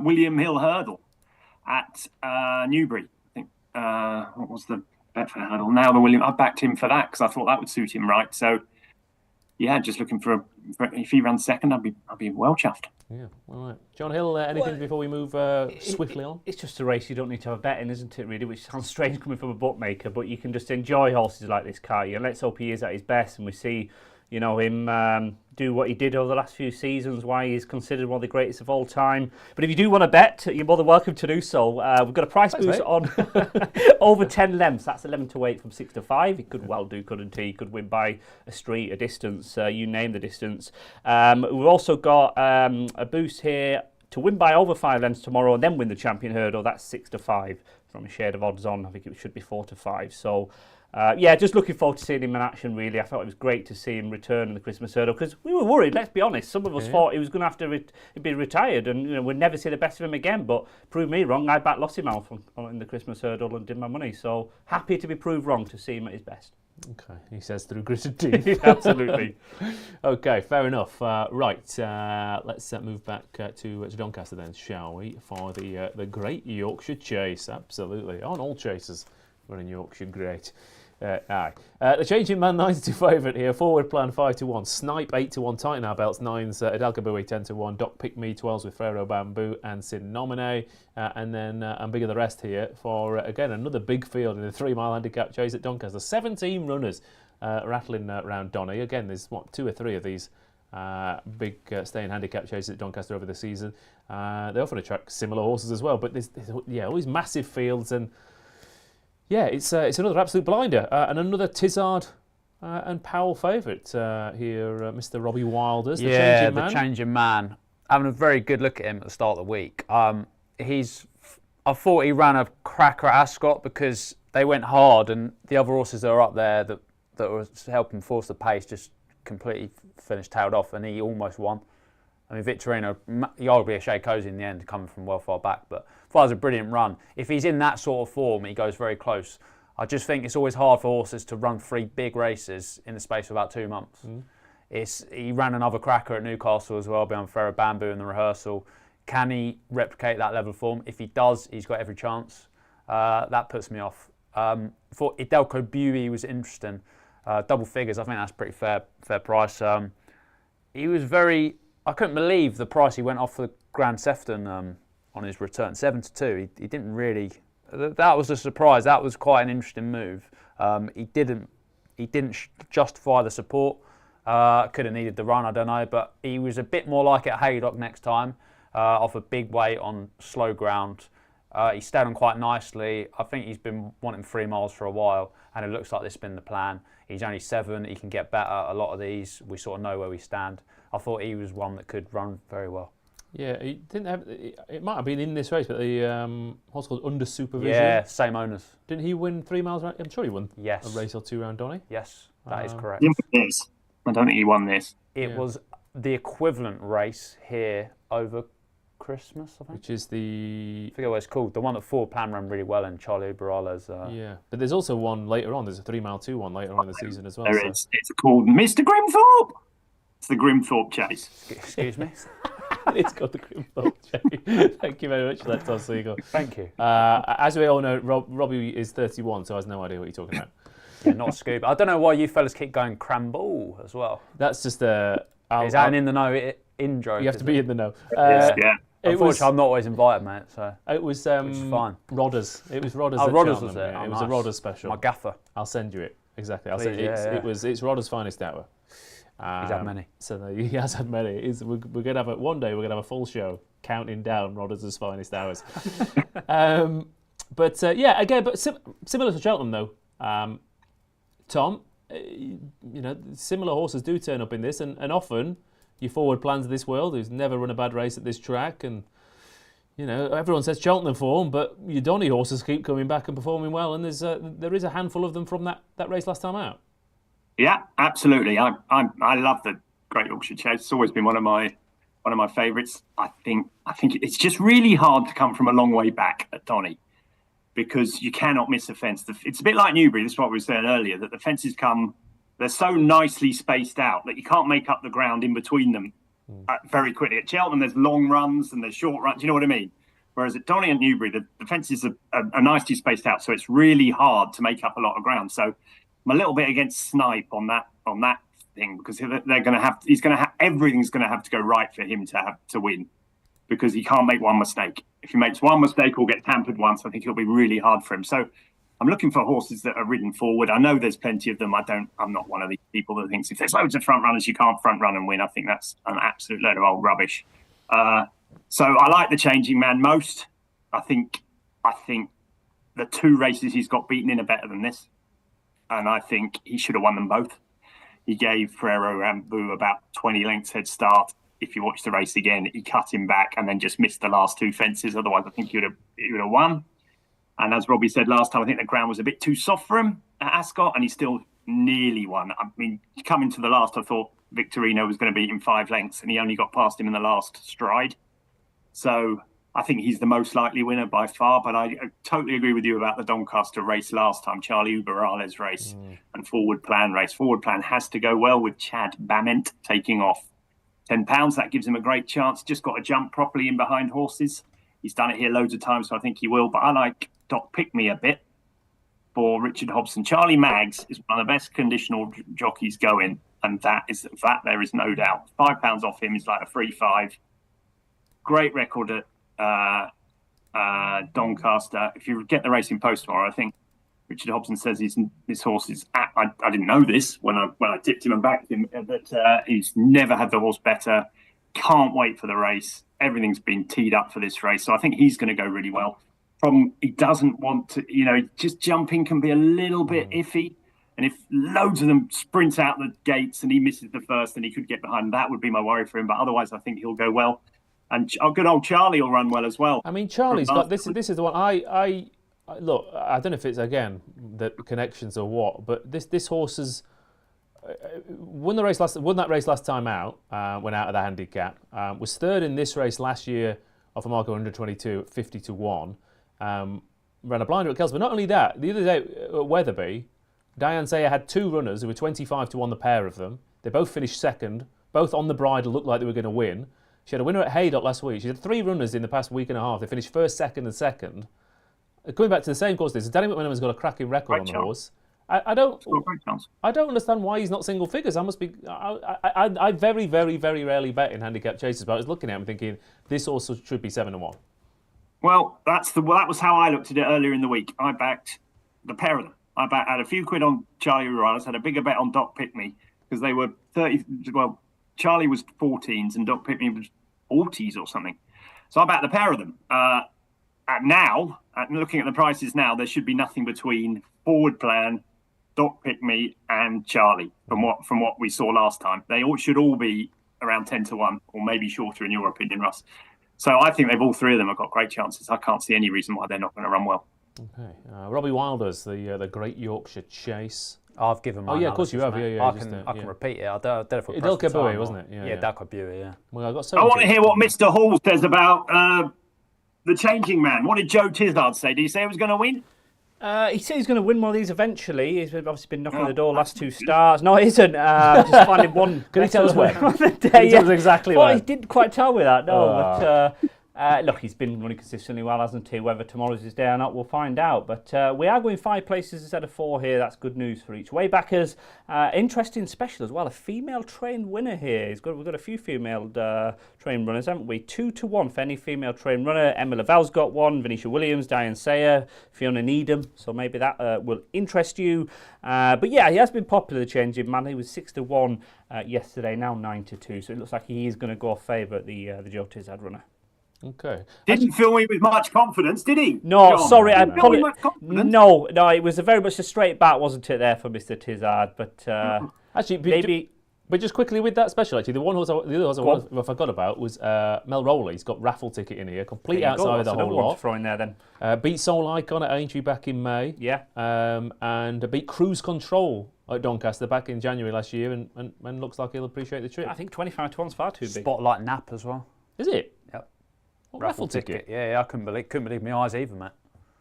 William Hill Hurdle at Newbury. I think what was the Betfair Hurdle? Now the William. I backed him for that because I thought that would suit him right. So yeah, just looking for if he ran second, I'd be well chuffed. Yeah, all right. John Hill, anything before we move swiftly on? It's just a race you don't need to have a bet in, isn't it, really? Which sounds strange coming from a bookmaker, but you can just enjoy horses like this, can't you? And let's hope he is at his best and we see, him do what he did over the last few seasons, why he's considered one of the greatest of all time. But if you do want to bet, you're more than welcome to do so. We've got a price boost on over 10 lengths. That's 11 to 8 from 6 to 5. He could well do, couldn't he? He could win by a street, a distance, you name the distance. We've also got a boost here to win by over 5 lengths tomorrow and then win the Champion Hurdle. That's 6 to 5 from a shade of odds on. I think it should be 4 to 5. So just looking forward to seeing him in action, really. I thought it was great to see him return in the Christmas Hurdle because we were worried, let's be honest. Some of us thought he was going to have to be retired and we'd never see the best of him again, but proved me wrong. I backed Lossiemouth in the Christmas Hurdle and did my money, so happy to be proved wrong to see him at his best. Okay, he says through gritted teeth. Absolutely. Okay, fair enough. Let's move back to Doncaster then, shall we, for the Great Yorkshire Chase. Absolutely. Aren't all chasers running Yorkshire great? The Changing Man 9 to favourite here. Forward Plan 5 to 1. Snipe 8 to 1. Tighten Our Belts 9s. Adalcabui 10 to 1. Doc Pick Me 12s with Frero Bamboo and Sin Nomine. And then I'm bigger the rest here for again another big field in the 3 mile handicap chase at Doncaster. 17 runners rattling around Donny. Again, there's 2 or 3 of these big staying handicap chases at Doncaster over the season. They often attract similar horses as well, but there's all these massive fields and. Yeah, it's another absolute blinder and another Tizard and Powell favourite here, Mr. Robbie Wilders, the Changing Man. Having a very good look at him at the start of the week. I thought he ran a cracker at Ascot because they went hard and the other horses that are up there that were helping force the pace just completely finished tailed off and he almost won. I mean, Victorino, he arguably a shade cozy in the end, coming from well far back, but that was a brilliant run. If he's in that sort of form, he goes very close. I just think it's always hard for horses to run 3 big races in the space of about 2 months. He ran another cracker at Newcastle as well, behind Frero Bamboo in the rehearsal. Can he replicate that level of form? If he does, he's got every chance. That puts me off. For Idelco Buie was interesting. Double figures, I think that's pretty fair price. He was very... I couldn't believe the price he went off for the Grand Sefton on his return, 7 to 2. He didn't really. That was a surprise. That was quite an interesting move. He didn't justify the support. Could have needed the run, I don't know, but he was a bit more like it at Haydock next time, off a big weight on slow ground. He stayed on quite nicely. I think he's been wanting 3 miles for a while, and it looks like this has been the plan. He's only 7. He can get better. A lot of these, we sort of know where we stand. I thought he was one that could run very well. Yeah, he didn't have. It might have been in this race, but the horse called Under Supervision. Yeah, same owners. Didn't he win 3 miles? I'm sure he won. Yes. A race or 2 round Donny. Yes, that is correct. I don't think he won this. It was the equivalent race here over Christmas, I think. Which is I forget what it's called. The one that Forward Plan ran really well in, Charlie Barala's. Yeah, but there's also one later on. There's a 3 mile 2 one later on in the season as well. There is. It's called Mr. Grimthorpe. It's the Grimthorpe Chase. Excuse me? It's called the Grimthorpe Chase. Thank you very much for that, Tom Segal. Thank you. As we all know, Robbie is 31, so has no idea what you're talking about. Yeah, not Scoop. I don't know why you fellas keep going Cramble as well. That's just Is that an in the know in joke? You have to be in the know. Yeah. Unfortunately, I'm not always invited, mate. So it was which is fine. Rodders. It was Rodders. Oh, at Rodders Cheltenham, was it? yeah. Oh, It was a nice. Rodders special. My gaffer. I'll send you it. Exactly. I'll Please, send you. yeah. It's Rodders' finest hour. He's had many. So he has had many. We're going to have one day. We're going to have a full show counting down Rodders' finest hours. But similar to Cheltenham though, Tom. Similar horses do turn up in this, and often your Forward Plans of this world, who's never run a bad race at this track, and everyone says Cheltenham form, but your Donny horses keep coming back and performing well, and there is a handful of them from that race last time out. Yeah, absolutely. I love the Great Yorkshire Chase. It's always been one of my favourites. I think it's just really hard to come from a long way back at Donny, because you cannot miss a fence. It's a bit like Newbury. This is what we were saying earlier, that the fences they're so nicely spaced out that you can't make up the ground in between them very quickly. At Cheltenham, there's long runs and there's short runs. You know what I mean? Whereas at Donny and Newbury, the fences are nicely spaced out, so it's really hard to make up a lot of ground. So I'm a little bit against Snipe on that thing, because everything's going to have to go right for him to win, because he can't make one mistake. If he makes one mistake or gets tampered once, I think it'll be really hard for him. So I'm looking for horses that are ridden forward. I know there's plenty of them. I'm not one of these people that thinks if there's loads of front runners, you can't front run and win. I think that's an absolute load of old rubbish. So I like the Changing Man most. I think the two races he's got beaten in are better than this, and I think he should have won them both. He gave Ferrero Rambu about 20 lengths head start. If you watch the race again, he cut him back and then just missed the last two fences. Otherwise, I think he would have won. And as Robbie said last time, I think the ground was a bit too soft for him at Ascot, and he still nearly won. I mean, coming to the last, I thought Victorino was going to beat him 5 lengths, and he only got past him in the last stride. So I think he's the most likely winner by far. But I totally agree with you about the Doncaster race last time, Charlie Uberale's race and Forward Plan race. Forward Plan has to go well with Chad Bament taking off £10. That gives him a great chance. Just got to jump properly in behind horses. He's done it here loads of times, so I think he will. But I like Doc Pick Me a bit for Richard Hobson. Charlie Maggs is one of the best conditional jockeys going, and that there is no doubt. £5 off him is like a free 5. Great record at Doncaster. If you get the Racing Post tomorrow, I think Richard Hobson says this horse is. I didn't know this when I tipped him and backed him, but he's never had the horse better. Can't wait for the race. Everything's been teed up for this race, so I think he's going to go really well. He doesn't want to, just jumping can be a little bit iffy. And if loads of them sprint out the gates and he misses the first, then he could get behind. That would be my worry for him. But otherwise, I think he'll go well. And good old Charlie will run well as well. I mean, Charlie's got this. This is the one. I look. I don't know if it's again the connections or what, but this horse has won that race last time out. Went out of the handicap. Was third in this race last year off a mark of 122 at 50-1. Ran a blinder at Kells. But not only that, the other day at Wetherby, Diane Sayer had 2 runners who were 25-1 the pair of them. They both finished second. Both on the bridle, looked like they were going to win. She had a winner at Haydock last week. She had 3 runners in the past week and a half. They finished first, second, and second. Coming back to the same course, Danny McMenamin's got a cracking record on the horse. I don't understand why he's not single figures. I very, very, very rarely bet in handicap chases, but I was looking at him thinking this horse should be 7-1. Well, that was how I looked at it earlier in the week. I backed the pair of them. I had a few quid on Charlie Urales, had a bigger bet on Doc Pick Me because they were 30. Well, Charlie was 14s and Doc Pick Me was 40s or something. So I backed the pair of them. Looking at the prices now, there should be nothing between Forward Plan, Doc Pick Me, and Charlie from what we saw last time. They should all be around 10-1, or maybe shorter in your opinion, Russ. So I think all 3 of them have got great chances. I can't see any reason why they're not going to run well. Okay, Robbie Wilder's the Great Yorkshire Chase. I've given my. Oh yeah, of course you have. Yeah. I can repeat it. I don't know if Del Caboué, wasn't it? Yeah, Del Caboué. Yeah. Well, I want to hear what Mr. Hall says about the Changing Man. What did Joe Tizard say? Did he say he was going to win? He said he's going to win one of these eventually. He's obviously been knocking the door last 2 starts. No, it isn't. Just finding one. Can he tell us when? Can he tell us exactly when? He didn't quite tell me that. No, but Look, he's been running consistently well, hasn't he? Whether tomorrow's his day or not, we'll find out. But we are going 5 places instead of 4 here. That's good news for each way backers. Interesting special as well. A female trained winner here. We've got a few female trained runners, haven't we? 2-1 for any female trained runner. Emma Lavall's got one. Venetia Williams, Diane Sayer, Fiona Needham. So maybe that will interest you. But yeah, he has been popular, the changing man. He was 6-1 yesterday, now 9-2. So it looks like he is going to go off favourite, the Joe Tizard runner. Okay. Didn't fill me with much confidence, did he? No, John? sorry, I Didn't fill me with much confidence. No, it was very much a straight bat, wasn't it, there for Mr. Tizard? But Actually, maybe. But just quickly with that special, actually, the other horse I forgot about was Mel Rowley. He's got raffle ticket in here, complete outside of the whole lot. Throw in there then. Beat Soul Icon at Aintree back in May. Yeah. And beat Cruise Control at Doncaster back in January last year, and looks like he'll appreciate the trip. I think 25-1's far too big. Spotlight Nap as well. Is it? Yep. What raffle ticket? Yeah, I couldn't believe my eyes either, mate.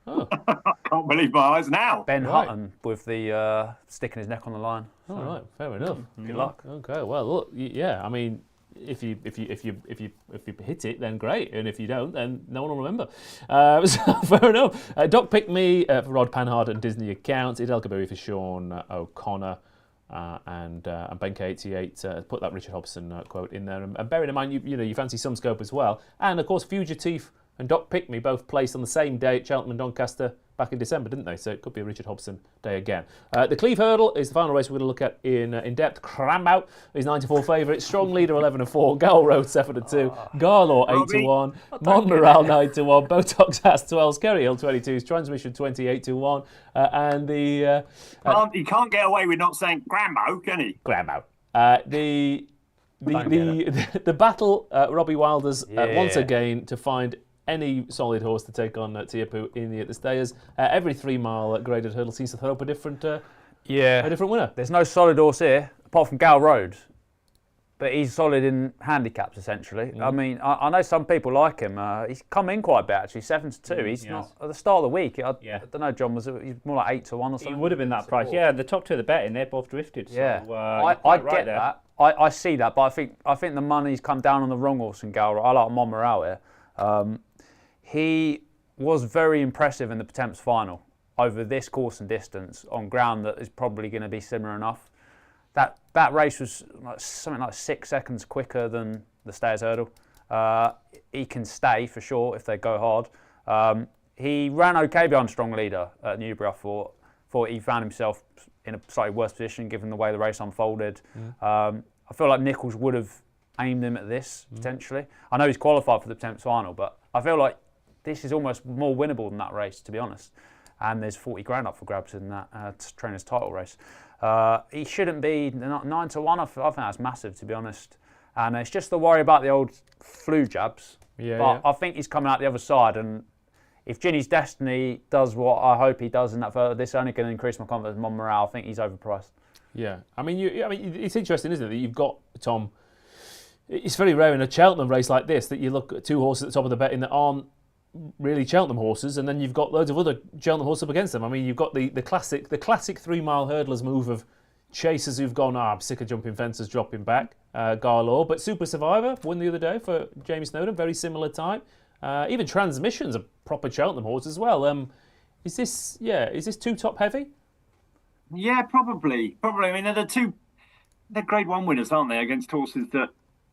Oh. I can't believe my eyes now. Ben Hutton with the sticking his neck on the line. All right, fair enough. Good luck. Okay, well, look, yeah, I mean, if you hit it, then great, and if you don't, then no one will remember. So fair enough. Doc Pick Me for Rod Panhard and Disney Accounts. Idelka Berry for Sean O'Connor. And Benk88 put that Richard Hobson quote in there, and bearing in mind you fancy some scope as well, and of course Fugitive and Doc Pick Me both placed on the same day at Cheltenham Doncaster back in December, didn't they? So it could be a Richard Hobson day again. The Cleeve Hurdle is the final race we're going to look at in depth. Crambout is 94 favourite, strong leader 11-4, Gowl Road 7-2, Garlaw 8-1, Montmoral 9-1, Botox Has 12s, Kerry Hill 22s, Transmission 28-1, and the He can't get away with not saying Grambo, can he? Grambo. The battle, Robbie Wilder's once again to find any solid horse to take on Tiapu in the Stayers. Every 3-mile graded hurdle seems to throw up a different winner. There's no solid horse here apart from Gowl Road, but he's solid in handicaps essentially. I mean, I know some people like him. He's come in quite a bit actually, 7-2. He's not at the start of the week. I don't know, John, he's more like 8-1 or something. He would have been that price. Yeah, the top two of the betting, they're both drifted. So, I get that. I see that, but I think the money's come down on the wrong horse in Gowl Road. I like Montmoral here. He was very impressive in the Pertemps final over this course and distance on ground that is probably going to be similar enough. That race was something like 6 seconds quicker than the Stayers Hurdle. He can stay for sure if they go hard. He ran okay behind strong leader at Newbury. I thought he found himself in a slightly worse position given the way the race unfolded. I feel like Nichols would have aimed him at this potentially. I know he's qualified for the Pertemps final, but I feel like this is almost more winnable than that race, to be honest. And there's 40 grand up for grabs in that trainer's title race. He shouldn't be 9-1. I think that's massive, to be honest. And it's just the worry about the old flu jabs. But I think he's coming out the other side. And if Ginny's Destiny does what I hope he does in that further, this is only going to increase my confidence in Montmoral. I think he's overpriced. Yeah, I mean, it's interesting, isn't it, that you've got Tom. It's very rare in a Cheltenham race like this that you look at 2 horses at the top of the betting that aren't really Cheltenham horses, and then you've got loads of other Cheltenham horses up against them. I mean, you've got the classic 3-mile hurdlers move of chasers who've gone, I'm sick of jumping fences, dropping back, Garlaw, but Super Survivor won the other day for Jamie Snowden, very similar type. Even Transmission's a proper Cheltenham horse as well. Is this too top heavy? Yeah, probably. I mean, they're Grade 1 winners, aren't they, against horses that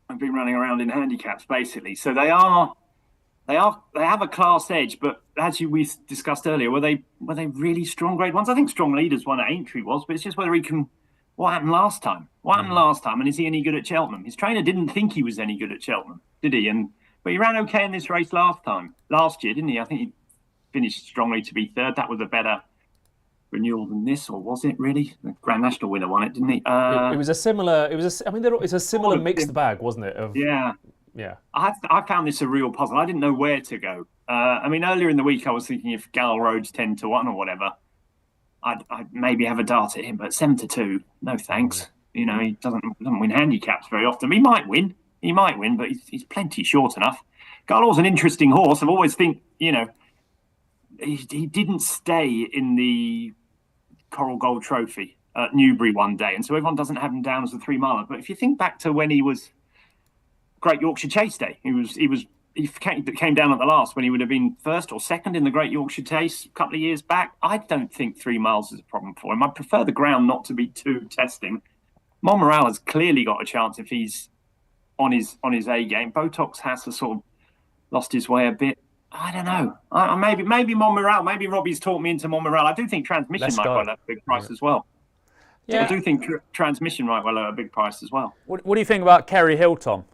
have been running around in handicaps, basically. So they have a class edge, but as we discussed earlier, were they really strong Grade 1s? I think strong leaders one at Aintree was, but it's just whether he can. What happened last time? And is he any good at Cheltenham? His trainer didn't think he was any good at Cheltenham, did he? But he ran okay in this race last year, didn't he? I think he finished strongly to be third. That was a better renewal than this, or was it really? The Grand National winner won it, didn't he? It was a similar. It's a similar mixed bag, wasn't it? Yeah. I found this a real puzzle. I didn't know where to go. I mean, earlier in the week, I was thinking if Gowl Road's 10-1 or whatever, I'd maybe have a dart at him. But 7-2, no thanks. He doesn't win handicaps very often. He might win, but he's plenty short enough. Garlaw's an interesting horse. I've always think, he didn't stay in the Coral Gold Trophy at Newbury one day, and so everyone doesn't have him down as a 3-miler. But if you think back to when he was Great Yorkshire Chase Day, he was he came down at the last when he would have been first or second in the Great Yorkshire Chase a couple of years back. I don't think 3 miles is a problem for him. I prefer the ground not to be too testing. Monmoral has clearly got a chance if he's on his A game. Botox has sort of lost his way a bit. I don't know. Maybe Monmoral. Maybe Robbie's talked me into Monmoral. I do think Transmission might well at a big price as well. Yeah. I do think Transmission might well at a big price as well. What do you think about Kerry Hill, Tom?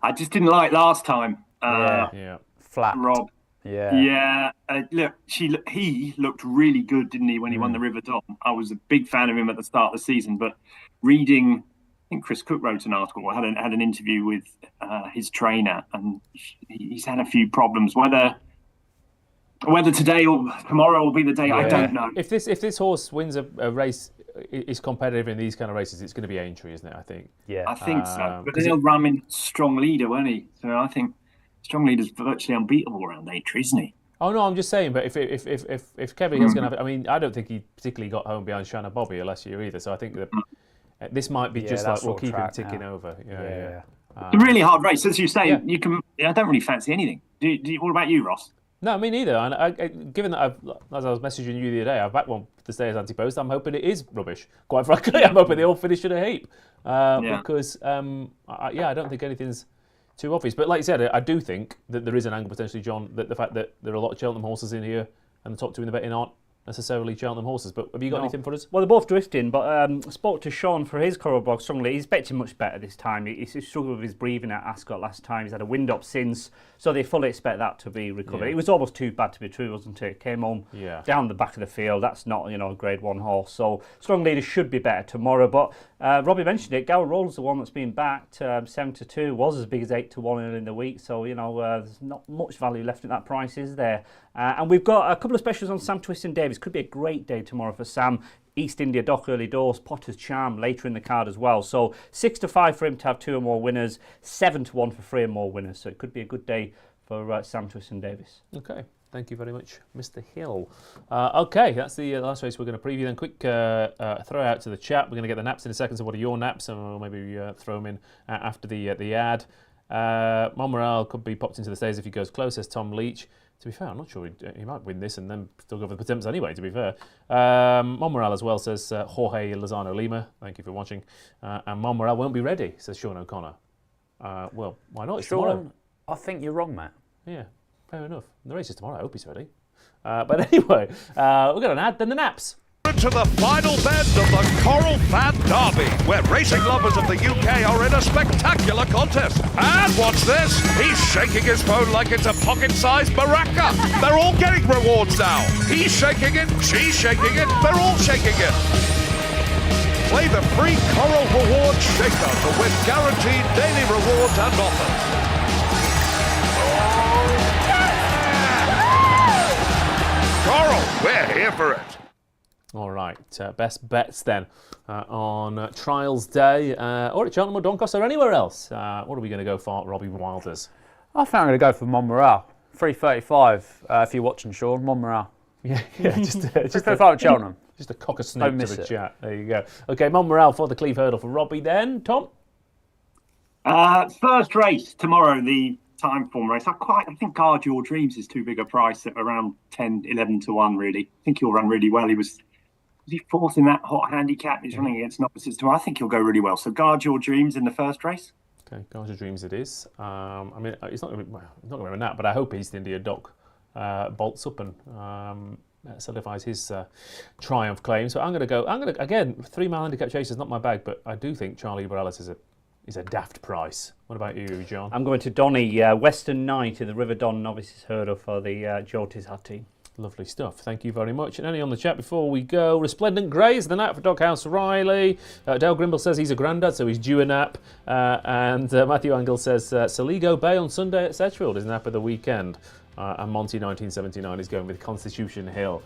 I just didn't like last time. Flat. Rob. Yeah. Look, he looked really good, didn't he, when he won the River Don? I was a big fan of him at the start of the season, but reading, I think Chris Cook wrote an article, had an interview with his trainer, and he's had a few problems. Whether today or tomorrow will be the day, I don't know. If this horse wins a race, is competitive in these kind of races, it's going to be Aintree, isn't it? I think. Yeah, I think so. But he'll run in strong leader, won't he? So I think strong leader's virtually unbeatable around Aintree, isn't he? Oh no, I'm just saying. But if Kevin Hill's going to have, I mean, I don't think he particularly got home behind Shanna Bobby last year either. So I think that this might be just like we'll keep him ticking over. Yeah. It's a really hard race, as you say. You can. I don't really fancy anything. What about you, Ross? No, me neither. And given that as I was messaging you the other day, I've backed one to stay as anti-post. I'm hoping it is rubbish. Quite frankly, I'm hoping they all finish in a heap because I don't think anything's too obvious. But like you said, I do think that there is an angle potentially, John. That the fact that there are a lot of Cheltenham horses in here and the top 2 in the betting aren't necessarily Cheltenham horses. But have you got anything for us? Well, they're both drifting, but I spoke to Sean for his Coral Blog strongly. He's betting much better this time. He struggled with his breathing at Ascot last time. He's had a wind up since, so they fully expect that to be recovered. It was almost too bad to be true, wasn't it? Came home down the back of the field. That's not, a Grade 1 horse. So strong leader should be better tomorrow. But Robbie mentioned it. Gower Roller's the one that's been backed. 7-2 was as big as 8-1 earlier in the week. So there's not much value left at that price, is there? And we've got a couple of specials on Sam Twist and Davis. Could be a great day tomorrow for Sam. East India Dock early doors, Potter's Charm later in the card as well. So 6-5 for him to have 2 or more winners, 7-1 for 3 or more winners. So it could be a good day for Sam Twist and Davis. Okay, thank you very much, Mr. Hill. Okay, that's the last race we're going to preview. Then quick throw out to the chat. We're going to get the naps in a second. So what are your naps? And we'll maybe throw them in after the ad. Monmoral could be popped into the stays if he goes close, says Tom Leach. To be fair, I'm not sure he might win this and then still go for the Pertemps anyway, to be fair. Monmoral as well, says Jorge Lozano Lima. Thank you for watching. And Monmoral won't be ready, says Sean O'Connor. Well, why not? It's tomorrow. I think you're wrong, Matt. Yeah, fair enough. The race is tomorrow. I hope he's ready. But anyway, we've got an ad, then the naps. To the final bend of the Coral Fan Derby, where racing lovers of the UK are in a spectacular contest. And watch this, he's shaking his phone like it's a pocket-sized maraca. They're all getting rewards now. He's shaking it, she's shaking it, they're all shaking it. Play the free Coral Reward Shaker to win guaranteed daily rewards and offers. Coral, we're here for it. All right, best bets then on Trials Day or at Cheltenham or Doncaster or anywhere else. What are we going to go for, Robbie Wilders? I think I'm going to go for Monmoral. 3.35 if you're watching, Sean. Monmoral. Yeah, just 3.35 at Cheltenham. Just a cock a snoot to the chat. There you go. Okay, Monmoral for the Cleeve Hurdle for Robbie then. Tom? First race tomorrow, the time form race. I think Guard Your Dreams is too big a price at around 10-11-1 really. I think he'll run really well. Was he fourth in that hot handicap? He's running against Novices tomorrow. I think he'll go really well. So Guard Your Dreams in the first race. Okay, Guard Your Dreams it is. I mean, it's not going to win that, but I hope East India Dock bolts up and solidifies his triumph claim. So I'm going to again, 3 mile handicap chase is not my bag, but I do think Charlie Borellis is a daft price. What about you, John? I'm going to Donny, Western Knight in the River Don Novices Hurdle for the Joe Tizard team. Lovely stuff. Thank you very much. And any on the chat before we go? Resplendent Greys, the nap for Doghouse Riley. Dale Grimble says he's a grandad, so he's due a nap. And Matthew Angle says Saligo Bay on Sunday at Sedgefield is nap of the weekend. And Monty 1979 is going with Constitution Hill.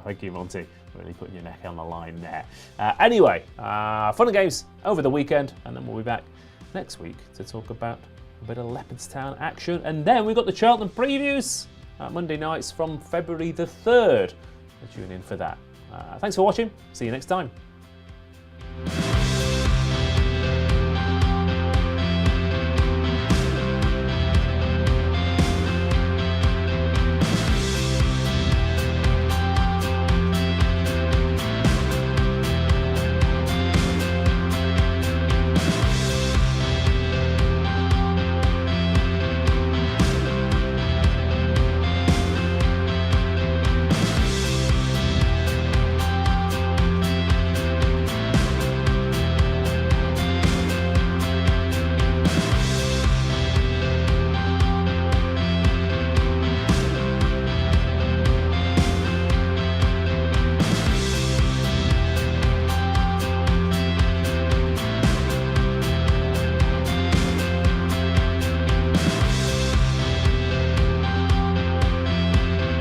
Thank you, Monty. Really putting your neck on the line there. Anyway, fun and games over the weekend, and then we'll be back next week to talk about a bit of Leopardstown action. And then we've got the Cheltenham previews Monday nights from February the 3rd. Tune in for that. Thanks for watching. See you next time.